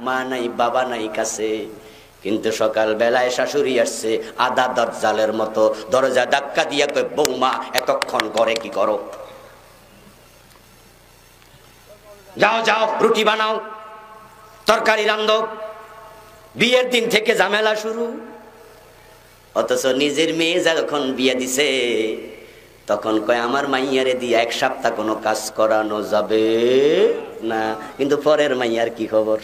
[SPEAKER 1] মা নাই বাবা নাই কাছে। কিন্তু সকাল বেলায় শাশুড়ি আসছে আদা দরজালের মতো, দরজা ধাক্কা দিয়ে কই, বৌমা এতক্ষণ করে কি করো? যাও যাও রুটি বানাও, তরকারি রান্ধো। বিয়ের দিন থেকে ঝামেলা শুরু। অথচ নিজের মেয়ে যখন বিয়ে দিছে তখন কয় আমার মাইয়ারে দিয়ে 1 সপ্তাহ কোনো কাজ করানো যাবে না। কিন্তু পরের মাইয়ার কি খবর?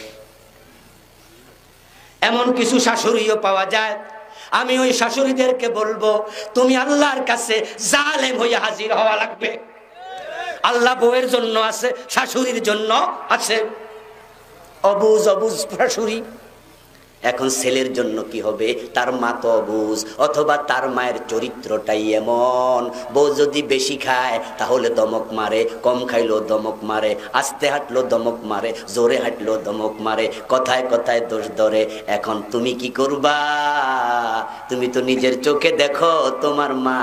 [SPEAKER 1] এমন কিছু শাশুড়িও পাওয়া যায়। আমি ওই শাশুড়িদেরকে বলবো, তুমি আল্লাহর কাছে জালেম হয়ে হাজির হওয়া লাগবে। আল্লাহ বউয়ের জন্য আছে, শাশুড়ির জন্য আছে। অবুজ অবুজ শাশুড়ি। এখন ছেলের জন্য কি হবে? তার মা তো অবুজ, অথবা তার মায়ের চরিত্রটাই এমন। বউ যদি বেশি খায় তাহলে দমক মারে, কম খাইলো দমক মারে, আস্তে হাঁটলো দমক মারে, জোরে হাঁটলো দমক মারে, কথায় কথায় দোষ ধরে। এখন তুমি কি করবা? তুমি তো নিজের চোখে দেখো তোমার মা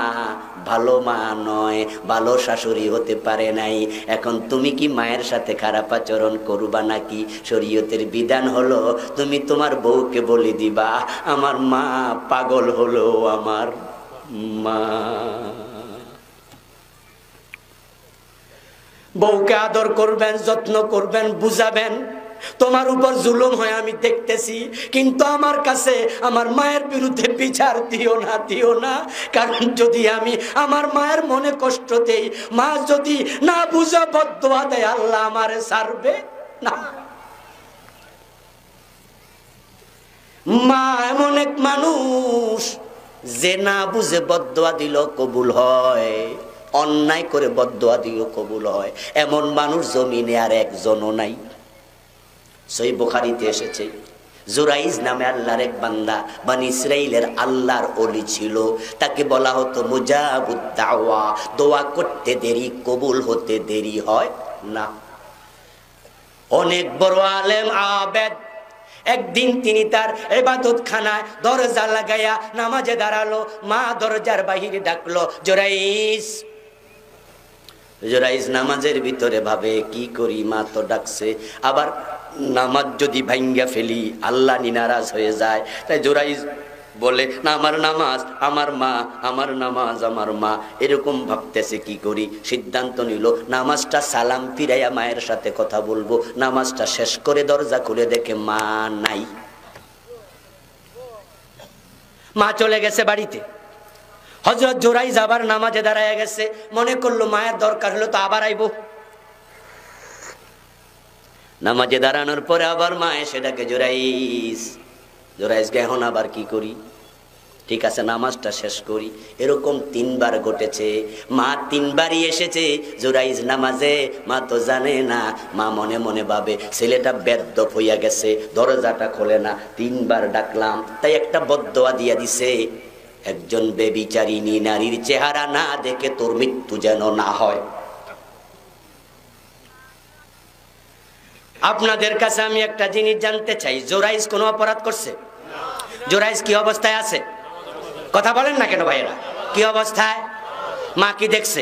[SPEAKER 1] ভালো মা নয়, ভালো শাশুড়ি হতে পারে নাই। এখন তুমি কি মায়ের সাথে খারাপ আচরণ করবা নাকি? শরীয়তের বিধান হলো তুমি তোমার বউকে বলে দিবা, আমার মা পাগল হলো আমার মা। বউকে আদর করবেন, যত্ন করবেন, বুঝাবেন। তোমার উপর জুলুম হয় আমি দেখতেছি, কিন্তু আমার কাছে আমার মায়ের বিরুদ্ধে বিচার দিও না, দিও না। কারণ যদি আমি আমার মায়ের মনে কষ্ট দেই, মা যদি না বুঝা বদদোয়া দেয়, আল্লাহ আমারে ছাড়বে না। মা এমন এক মানুষ যে না বুঝে বদদোয়া দিল কবুল হয়, অন্যায় করে বদদোয়া দিও কবুল হয়। এমন মানুষ জমিনে আর একজনও নাই। সহিহ বুখারীতে এসেছে, জুরাইজ নামে আল্লাহর এক বান্দা, বনি ইসরাইলের আল্লাহর ওলি ছিল। তাকে বলা হতো মুজাবুদ দাওয়া, দোয়া করতে দেরি কবুল হতে দেরি হয় না। অনেক বড় আলেম আবেদ। একদিন তিনি তার ইবাদত খানায় দরজা লাগাইয়া নামাজে দাঁড়ালো। মা দরজার বাহিরে ডাকলো, জুরাইজ। জুরাইজ নামাজের ভিতরে ভাবে, কি করি, মা তো ডাকছে, আবার নামাজ যদি ভাঙ্গা ফেলি আল্লাহ নারাজ হয়ে যায়। তাই জুরাইজ বলে, না আমার নামাজ আমার মা, আমার নামাজ আমার মা, এরকম ভাবতেছে কি করি। সিদ্ধান্ত নিল নামাজটা সালাম ফিরাইয়া মায়ের সাথে কথা বলবো। নামাজটা শেষ করে দরজা খুলে দেখে মা নাই। মা চলে গেছে বাড়িতে। হযরত জুরাইজ আবার নামাজে দাঁড়ায় গেছে, মনে করলো মায়ের দরকার হলো তো আবার আইবো। নামাজে দাঁড়ানোর পরে আবার মা এসে ডাকে, জুরাইজ। জুরাইজকে এখন আবার কি করি, ঠিক আছে নামাজটা শেষ করি। এরকম 3 বার ঘটেছে। মা 3 বারই এসেছে জুরাইজ নামাজে, মা তো জানে না। মা মনে মনে ভাবে ছেলেটা বেদ্যপ হইয়া গেছে, দরজাটা খোলে না। 3 বার ডাকলাম, তাই একটা বদদোয়া দিয়া দিছে, একজন বেবিচারিণী নারীর চেহারা না দেখে তোর মৃত্যু যেন না হয়। আপনাদের কাছে আমি একটা জিনিস জানতে চাই, জুরাইজ কোনো অপরাধ করছে? জুরাইজ কি অবস্থায় আছে? কথা বলেন না কেন ভাইয়েরা? কি অবস্থায়? মা কি দেখছে?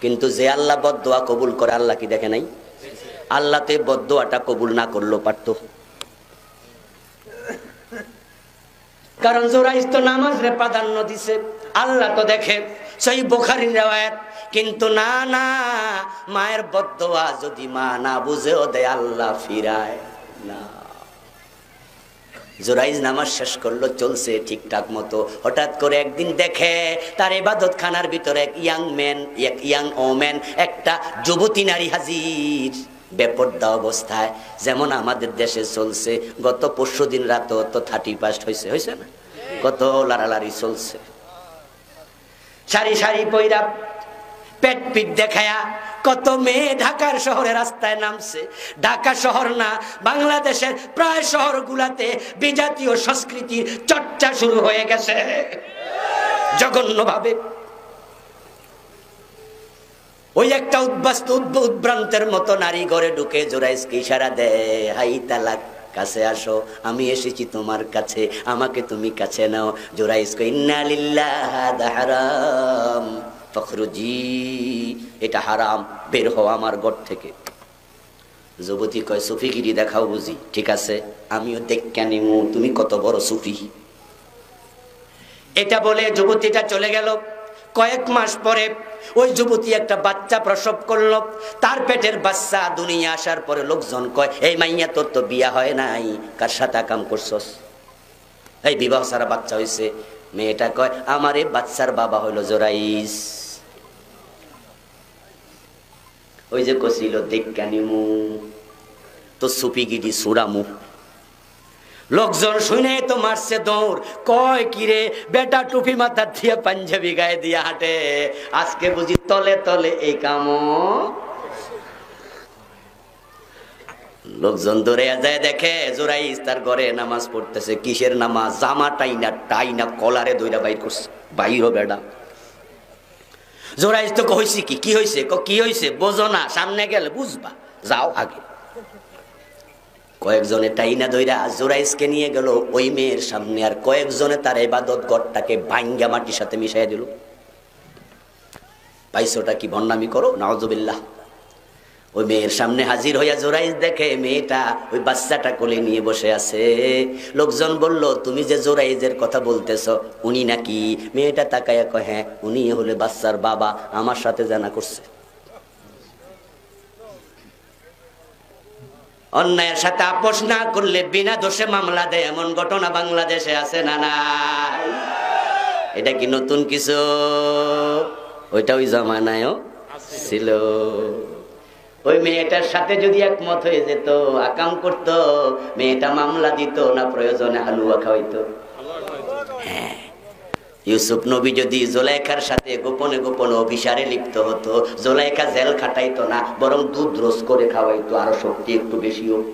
[SPEAKER 1] কিন্তু যে আল্লাহ বদদোয়া কবুল করে, আল্লাহ কি দেখে নাই? আল্লাহ তো বদদোয়াটা কবুল না করলেও পারতো, কারণ জুরাইজ তো নামাজে প্রাধান্য দিছে। আল্লাহ তো দেখে। সহিহ বুখারীর riwayat। কিন্তু না না, মায়ের বদদোয়া যদি মা না বুঝেও দেয় আল্লাহ ফিরায় না। জুরাইজ নামাজ শেষ করলো, চলছে ঠিকঠাক মতো। হঠাৎ করে একদিন দেখে তার ইবাদত খানার ভিতরে এক ইয়াং ওম্যান, একটা যুবতী নারী হাজির, বেপরদা অবস্থায়। যেমন আমাদের দেশে চলছে, গত পরশুদিন রাতে তো 31 হয়েছে না, কত লাড়ালাড়ি চলছে। সারি সারি পয়রা পেট পিট দেখায়া কত মেয়ে ঢাকার শহরে রাস্তায় নামছে। ঢাকা শহর না, বাংলাদেশের প্রায় শহরগুলাতে বিজাতীয় সংস্কৃতির চর্চা শুরু হয়ে গেছে জঘন্যভাবে। ওই একটা উদ্ভ্রান্তের মতো নারী ঘরে ঢুকে জোরাইজকে ইশারা দেয়, হাই তালাক, কাছে আসো, আমি এসেছি তোমার কাছে, আমাকে তুমি কাছে নাও। জোরাইজ কই ইন্না লিল্লাহ হারাম ফখরুজি, এটা হারাম, বের হও আমার ঘর থেকে। যুবতী কয় সুফিগিরি দেখাও বুঝি, ঠিক আছে আমিও দেখে নিমু তুমি কত বড় সুফি। এটা বলে যুবতীটা চলে গেল। কয়েক মাস পরে ওই যুবতী একটা বাচ্চা প্রসব করলো। তার পেটের বাচ্চা দুনিয়া আসার পরে লোকজন কয়, এই মাইয়া তোর তো বিয়া হয় নাই, কার সাথে কাম করছস? এই বিবাহ সারা বাচ্চা হয়েছে। মেয়েটা কয়, আমার এই বাচ্চার বাবা হইল জোরাইজ। ওই যে কছিল দেখানিমু তো সুপিগিরি সুরামু। লোকজন শুনে তো মারছে দৌড়, কয় কিরে বেটা টুপি মাথা দিয়ে পাঞ্জাবি গায়ে দিয়ে হাঁটে, আজকে বুঝি তলে তলে এই কাম। লোকজন দৌড়ে যায়, দেখে জোরাইজ তার ঘরে নামাজ পড়তেছে। কিসের নামাজ? জামা টাইনা টাইনা কলারে দইরা বাইর করছে, বাইরো বেটা। জোরাইজ তো কইছি কি হয়েছে? কি হয়েছে বোঝো না, সামনে গেলে বুঝবা, যাও আগে। কয়েকজনে টাইনা দইরা জোরাইজকে নিয়ে গেল ওই মেয়ের সামনে, আর কয়েকজনে তার ইবাদত ঘরটাকে ভাঙ্গা মাটির সাথে মিশাই দিল। পাইছোটা কি ভণ্ডামি করো, নাউজুবিল্লাহ। ওই মেয়ের সামনে হাজির হইয়া জোরাইজ দেখে মেয়েটা ওই বাচ্চাটা কোলে নিয়ে বসে আছে। লোকজন বলল, তুমি যে জোরাইজের কথা বলতেছ উনি নাকি? মেয়েটা তাকায়া কয়, হ্যাঁ উনি হলে বাচ্চার বাবা, আমার সাথে জানা করছে। অন্যায়ের সাথে আপোষ না করলে বিনা দোষে মামলা দেয়, এমন ঘটনা বাংলাদেশে আছে না নাই? এটা কি নতুন কিছু? ওইটা ওই জামানায়ও ছিল। ওই মেয়েটার সাথে যদি একমত হয়ে যেত, আকাম করতো, মেয়েটা মামলা দিত না, প্রয়োজনে হালুয়া খাওয়াইতো। হ্যাঁ, ইউসুফ নবী যদি জোলাইখার সাথে গোপনে গোপনে অভিসারে লিপ্ত হতো, জোলাইখা জেল খাটাইতো না, বরং দুধ রোজ করে খাওয়াইতো, আরো শক্তি একটু বেশি হোক।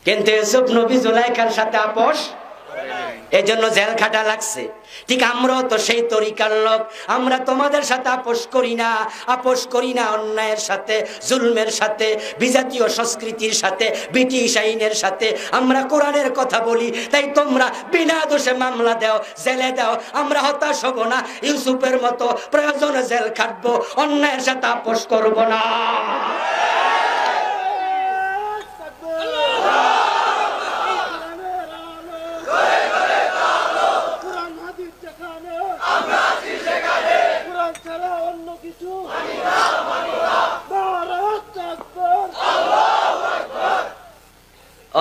[SPEAKER 1] কিন্তু ইউসুফ নবী জোলাইখার সাথে আপোষ, এই জন্য জেল খাটা লাগছে। ঠিক আমরাও তো সেই তরিকার লোক, আমরা তোমাদের সাথে আপোষ করি না, আপোষ করি না অন্যায়ের সাথে, জুলমের সাথে, বিজাতীয় সংস্কৃতির সাথে, ব্রিটিশ আইনের সাথে। আমরা কোরআনের কথা বলি, তাই তোমরা বিনা দোষে মামলা দাও, জেলে দাও, আমরা হতাশ হব না। ইউসুফের মতো প্রয়োজনে জেল খাটবো, অন্যায়ের সাথে আপোষ করব না।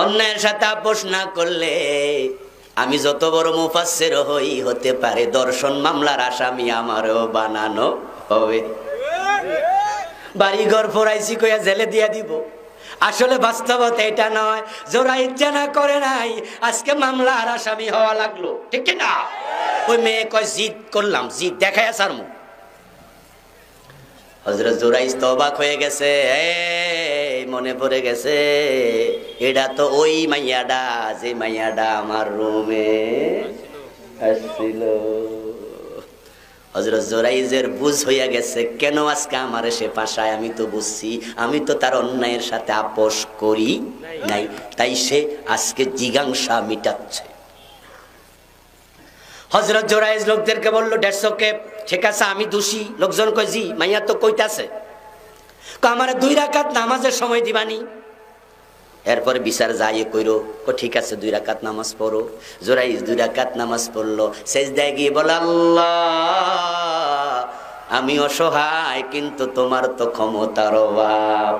[SPEAKER 1] অন্যায়ের সাথে আপোষ না করলে আমি যত বড় মুফাসসির হই, হতে পারে দর্শন মামলার আসামি আমারও বানানো হবে। বাড়ি ঘর ফোরাইছি কইয়া জেলে দিয়া দিব। আসলে বাস্তবতা এটা নয়। জোরাইজ জানা করে নাই, আজকে মামলার আসামি হওয়া লাগলো, ঠিক না? ওই মেয়ে কয় জিদ করলাম, জিদ দেখায় আসার মুখ। হযরত জোরাইজ তো অবাক হয়ে গেছে, মনে পড়ে গেছে এটা তো ওই মাইয়াডা, যে মাইয়াডা আমার রুমে আসছিল। হযরত জোরাইজের বুঝ হইয়া গেছে, কেন আজকে আমার সে পাশায়? আমি তো বুঝছি, আমি তো তার অন্যায়ের সাথে আপোষ করি নাই, তাই সে আজকে জিজ্ঞাসা মিটাচ্ছে। হযরত জোরাইজ লোকদেরকে বলল, 150 কে, ঠিক আছে আমি দোষী। লোকজন কয়, জি। মাইয়া তো কইতাছে, আমার 2 রাকাত নামাজের সময় দিবানি। এরপরে বিচার যাইয়ে কইরো, ঠিক আছে 2 রাকাত নামাজ পড়ো। জোরাইজ 2 রাকাত নামাজ পড়লো, সেজদায় গিয়ে বলে, আল্লাহ আমি অসহায়, কিন্তু তোমার তো ক্ষমতার অভাব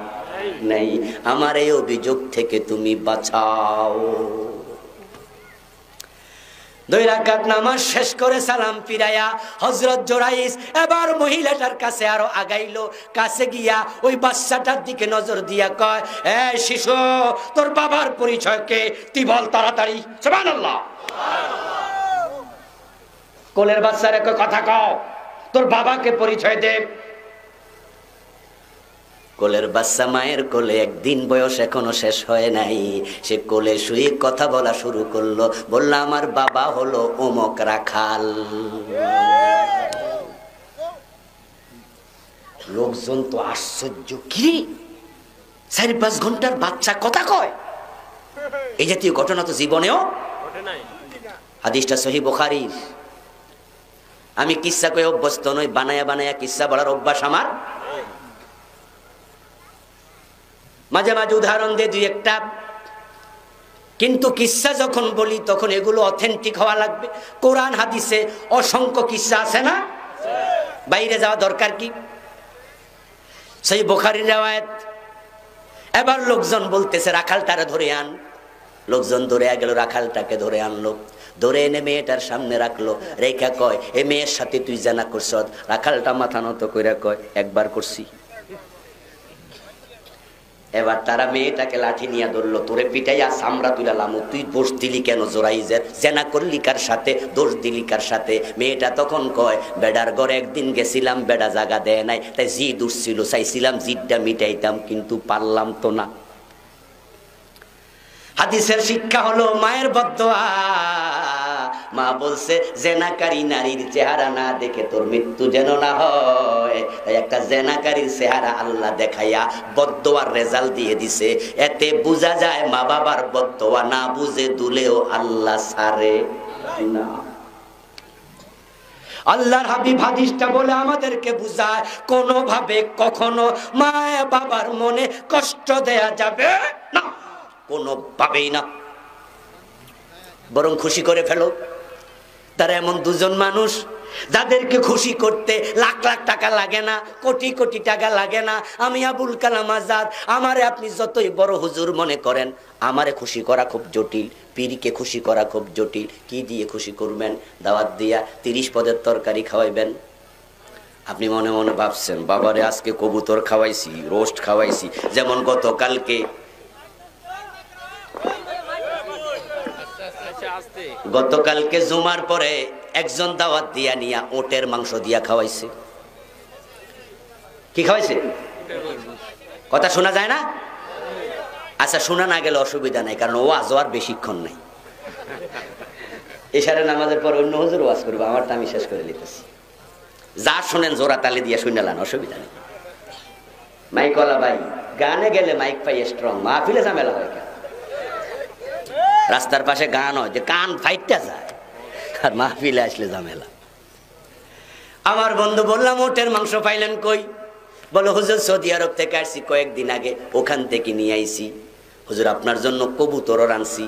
[SPEAKER 1] নাই, আমার এই অভিযোগ থেকে তুমি বাঁচাও। 2 রাকাত নামাজ শেষ করে সালাম ফিরাইয়া হযরত জোরাইজ এবার মহিলাটার কাছে আরো আগাইলো। কাছে গিয়া ওই বাচ্চাটার দিকে নজর দিয়া কয়, এ শিশু, তোর বাবার পরিচয় কে? তুই বল তাড়াতাড়ি। সুবহানাল্লাহ। কোলের বাচ্চারে কয়, কথা কও। তোর বাবাকে পরিচয় দে। কোলের বাচ্চা মায়ের কোলে, একদিন বয়স এখনো শেষ হয় নাই, সে কোলে শুয়ে কথা বলা শুরু করলো, বলল আমার বাবা হলো অমুক রাখাল। লোকজন তো আশ্চর্য, কি 4-5 ঘন্টার বাচ্চা কথা কয়? এই জাতীয় ঘটনা তো জীবনেও ঘটে নাই। হাদিসটা সহিহ বুখারীর। আমি কিসসা কই অভ্যস্ত নই, বানায়া বানায়া কিসসা বলার অভ্যাস আমার। মাঝে মাঝে উদাহরণ দিয়ে 2-1টা, কিন্তু কিসসা যখন বলি তখন এগুলো অথেন্টিক হওয়া লাগবে। কোরআন হাদিসে অসংখ্য কিসসা আছে না, বাইরে যাওয়া দরকার কি? সেই বুখারীর riwayat। এবার লোকজন বলতেছে রাখালটারে ধরে আন। লোকজন ধরে গেল, রাখালটাকে ধরে আনলো, ধরে এনে মেয়েটার সামনে রাখলো, রেখা কয় এ মেয়ের সাথে তুই জানা করছ? রাখালটা মাথা নত কইরা কয় একবার করছি। এবার তারা মেয়েটাকে লাঠি নিয়ে ধরলো, তোরে পিটাইয়া চামড়া তুইলা লামু, তুই দোষ দিলি কেন? জোরাইজের জেনা করলি কার সাথে, দোষ দিলি কার সাথে? মেয়েটা তখন কয় বেডার ঘরে একদিন গেছিলাম, বেডা জায়গা দেয় নাই, তাই জিদ উঠছিল, চাইছিলাম জিদটা মিটাইতাম, কিন্তু পারলাম তো না। হাদিসের শিক্ষা হলো মায়ের বদদোয়া। মা বলছে জেনাকারী নারীর চেহারা না দেখে তোর মৃত্যু যেন না হয়, তাই একটা জেনাকারীর চেহারা আল্লাহ দেখাইয়া বদদোয়ার রেজাল্ট দিয়ে দিছে। এতে বোঝা যায় মা বাবার বদদোয়া না বুঝে দুলেও আল্লাহ ছাড়ে না। আল্লাহর হাবিব হাদিসটা বলে আমাদেরকে বুঝায় কোনোভাবে কখনো মা বাবার মনে কষ্ট দেয়া যাবে না, কোনোভাবেই না, বরং খুশি করে ফেলো। তারা এমন দুজন মানুষ যাদেরকে খুশি করতে লাখ লাখ টাকা লাগে না, কোটি কোটি টাকা লাগে না। আমি আবুল কালাম আজাদ, আমারে আপনি যতই বড় হুজুর মনে করেন, আমারে খুশি করা খুব জটিল, পীরকে খুশি করা খুব জটিল। কি দিয়ে খুশি করবেন? দাওয়াত দিয়া 30 পদের তরকারি খাওয়াইবেন। আপনি মনে মনে ভাবছেন বাবারে আজকে কবুতর খাওয়াইছি, রোস্ট খাওয়াইছি। যেমন গতকালকে জুমার পরে একজন দাওয়াত দিয়া নিয়া ওটের মাংস দিয়া খাওয়াইছে। কি খাওয়াইছে? কথা শোনা যায় না? আচ্ছা, শোনা না গেলে অসুবিধা নাই, কারণ ওয়াজ আর বেশিক্ষণ নাই। এশারে নামাজের পর অন্য হুজুর ওয়াজ করবো, আমারটা আমি শেষ করে নিতেছি। যা শোনেন জোড়া তালে দিয়ে শুনলাম, অসুবিধা নেই। মাইকওয়ালা ভাই, গানে গেলে মাইক পাই স্ট্রং, মাহফিলে ঝামেলা হয় কেন? রাস্তার পাশে গান হয় যে কান ফাইটটা যায়, আর মাহফিলে আসলে ঝামেলা। আমার বন্ধু বললাম ওটের মাংস পাইলেন কই? বলো হুজুর সৌদি আরব থেকে আসছি কয়েকদিন আগে, ওখান থেকে নিয়ে আইছি। হুজুর আপনার জন্য কবুতরও রানছি।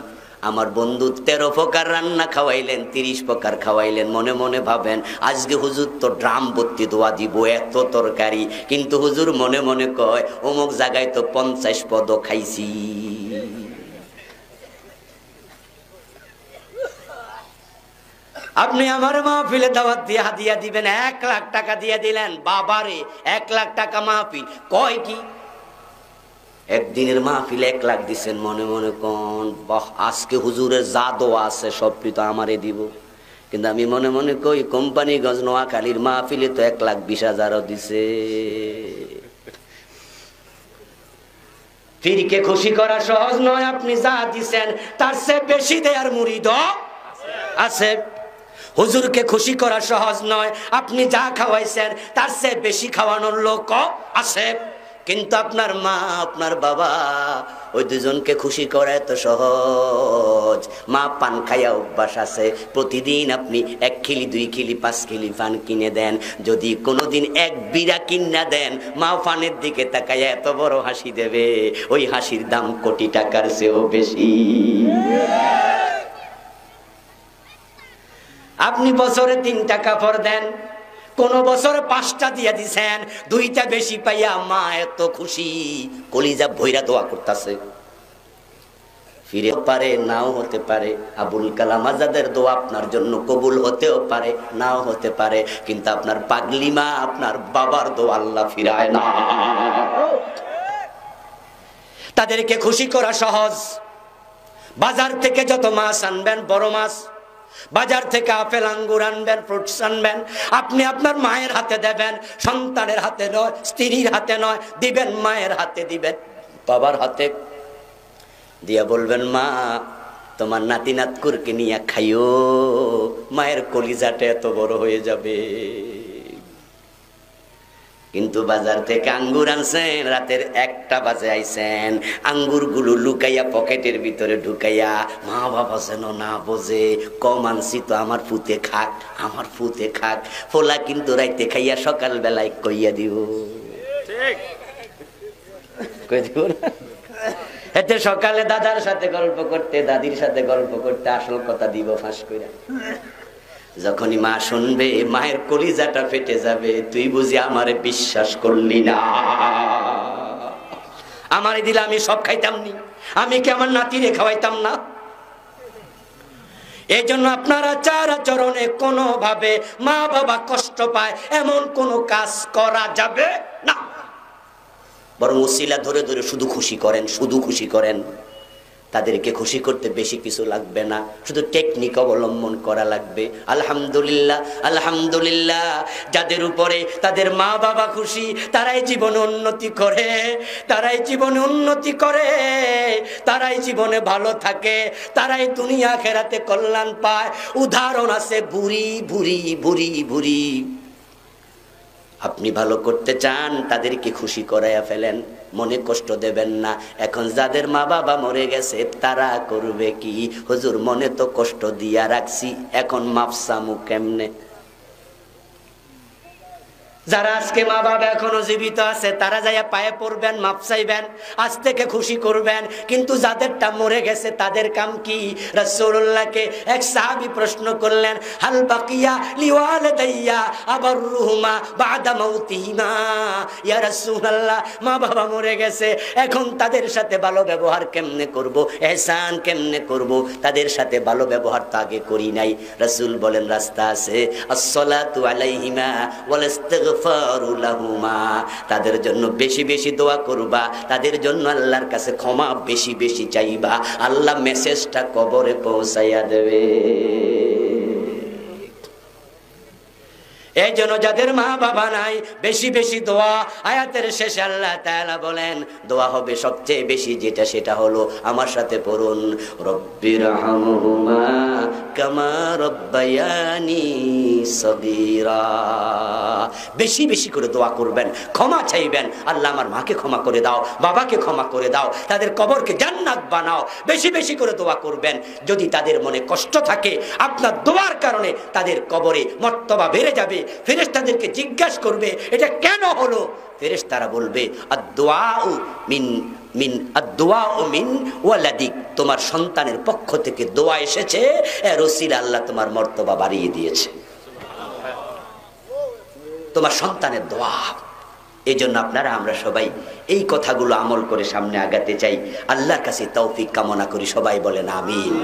[SPEAKER 1] আমার বন্ধু 13 প্রকার রান্না খাওয়াইলেন, 30 প্রকার খাওয়াইলেন। মনে মনে ভাবেন আজকে হুজুর তো ড্রাম ভর্তি দোয়া দিব, এত তরকারি। কিন্তু হুজুর মনে মনে কয় অমুক জায়গায় তো 50 পদও খাইছি। আপনি আমার মাহফিলে দাওয়াত দিয়ে হাদিয়া দিবেন, 1 লাখ টাকা দিয়ে দিলেন। বাবারে 1 লাখ টাকা মাহফিল কয় কি? একদিনের মাহফিলে 1 লাখ দিচ্ছেন। মনে মনে কোন বাহ, আজকে হুজুরের যা দোয়া আছে সবটি তো আমারে দিব। কিন্তু আমি মনে মনে কই কোম্পানিগঞ্জ নোয়াখালীর মাহফিলে তো 1,20,000ও দিছে। পীরকে খুশি করা সহজ নয়। আপনি যা দিচ্ছেন তার চেয়ে বেশি দেয়ার মুরিদ আছে। হুজুরকে খুশি করা সহজ নয়। আপনি যা খাওয়াইছেন তার চেয়ে বেশি খাওয়ানোর লোক আছে। কিন্তু আপনার মা, আপনার বাবা, ওই দুজনকে খুশি করা এত সহজ। মা পান খাইয়া অভ্যাস আছে, প্রতিদিন আপনি 1 খিলি 2 খিলি 5 খিলি পান কিনে দেন। যদি কোনোদিন 1 বিড়া কিনা দেন, মা পানের দিকে তাকাইয়া এত বড় হাসি দেবে, ওই হাসির দাম কোটি টাকার চেয়েও বেশি। আপনি বছরে 3টা কাপড় দেন, কোন বছরে 5টা দিয়ে দিছেন, 2টা বেশি পাইয়া মা এত খুশি, কলিজা ভৈরা দোয়া করতেছে। ফিরে পারে, নাও হতে পারে। আবুল কালাম আজাদের দোয়া আপনার জন্য কবুল হতেও পারে, নাও হতে পারে। কিন্তু আপনার পাগলি মা, আপনার বাবার দোয়া আল্লাহ ফিরায় না। তাদেরকে খুশি করা সহজ। বাজার থেকে যত মাছ আনবেন, বড় মাছ বাজার থেকে আপেল আঙ্গুর আনবেন, ফ্রুটস আনবেন, আপনি আপনার মায়ের হাতে দেবেন, সন্তানের হাতে নয়, স্ত্রীর হাতে নয়, দিবেন মায়ের হাতে, দিবেন বাবার হাতে, দিয়া বলবেন মা তোমার নাতি নাতকুরকে নিয়ে খাইও, মায়ের কলিজাটা এত বড় হয়ে যাবে। কিন্তু বাজার থেকে আঙ্গুর আনছেন, রাতের 1টা বাজে আইছেন, আঙ্গুর গুলো লুকাইয়া পকেটের ভিতরে ঢুকাইয়া, মা বাবা যেন না বোঝে, কম আনছি তো আমার ফুতে খাক, আমার ফুতে খাক। ফোলা কিন্তু রাইতে খাইয়া সকাল বেলায় কইয়া দিব, কই দিব না। এতে সকালে দাদার সাথে গল্প করতে, দাদির সাথে গল্প করতে আসল কথা দিব ফাঁস কইরা। যখনই মা শুনবে, মায়ের কলিজাটা ফেটে যাবে, তুই বুঝি আমারে বিশ্বাস করলি না, আমারে দিলে আমি সব খাইতাম নি, আমি কি আমার নাতিরে খাওয়াইতাম না? এই জন্য আপনারা চার আচরণে কোনো ভাবে মা বাবা কষ্ট পায় এমন কোনো কাজ করা যাবে না, বরং উসিলা ধরে ধরে শুধু খুশি করেন, শুধু খুশি করেন। তাদেরকে খুশি করতে বেশি কিছু লাগবে না, শুধু টেকনিক অবলম্বন করা লাগবে। আলহামদুলিল্লাহ, আলহামদুলিল্লাহ, যাদের উপরে তাদের মা বাবা খুশি, তারাই জীবনে উন্নতি করে, তারাই জীবনে উন্নতি করে, তারাই জীবনে ভালো থাকে, তারাই দুনিয়া আখিরাতে কল্যাণ পায়। উদাহরণ আছে বুড়ি বুড়ি বুড়ি বুড়ি। আপনি ভালো করতে চান, তাদেরকে খুশি করাইয়া ফেলেন, মনে কষ্ট দেবেন না। এখন যাদের মা বাবা মরে গেছে তারা করবে কি? হুজুর মনে তো কষ্ট দিয়া রাখছি, এখন মাপসামু কেমনে? যারা আজকে মা বাবা এখনো জীবিত আছে তারা যাইয়া পায়ে পড়বেন, মাপ চাইবেন, আজ থেকে খুশি করবেন। কিন্তু যাদেরটা মরে গেছে তাদের কাম কি? রাসূলুল্লাহকে এক সাহাবী প্রশ্ন করলেন, হাল বাকিয়া লিওয়ালিদাইয়া আবাররুহুমা বাদা মাউতিহিমা, ইয়া রাসূলুল্লাহ, মা বাবা মরে গেছে, এখন তাদের সাথে ভালো ব্যবহার কেমনে করব, ইহসান কেমনে করব? তাদের সাথে ভালো ব্যবহার তো আগে করি নাই। রাসূল বলেন রাস্তা আছে, আসসালাতু আলাইহিমা ওয়াল তাদের জন্য বেশি বেশি দোয়া করবা, তাদের জন্য আল্লাহর কাছে ক্ষমা বেশি বেশি চাইবা, আল্লাহ মেসেজটা কবরে পৌঁছাইয়া দেবে। এই জন্য যাদের মা বাবা নাই, বেশি বেশি দোয়া। আয়াতের শেষে আল্লাহ তাআলা বলেন দোয়া হবে সবচেয়ে বেশি যেটা, সেটা হলো আমার সাথে পড়ুন, রব্বিরহামহুমা কামা রব্বায়ানি সগীরা। বেশি বেশি করে দোয়া করবেন, ক্ষমা চাইবেন, আল্লাহ আমার মাকে ক্ষমা করে দাও, বাবাকে ক্ষমা করে দাও, তাদের কবরকে জান্নাত বানাও। বেশি বেশি করে দোয়া করবেন। যদি তাদের মনে কষ্ট থাকে, আপনার দোয়ার কারণে তাদের কবরে মর্তবা বেড়ে যাবে। ফেরেশতাদেরকে জিজ্ঞাসা করবে এটা কেন হলো? ফেরেশতারা বলবে আদ-দুআউ মিন ওয়ালাদিক, তোমার সন্তানের পক্ষ থেকে দোয়া এসেছে, এর ওসিলা আল্লাহ তোমার মর্তবা বাড়িয়ে দিয়েছে, তোমার সন্তানের দোয়া। এই জন্য আপনারা আমরা সবাই এই কথাগুলো আমল করে সামনে আগাতে চাই। আল্লাহর কাছে তৌফিক কামনা করি, সবাই বলেন আমিন।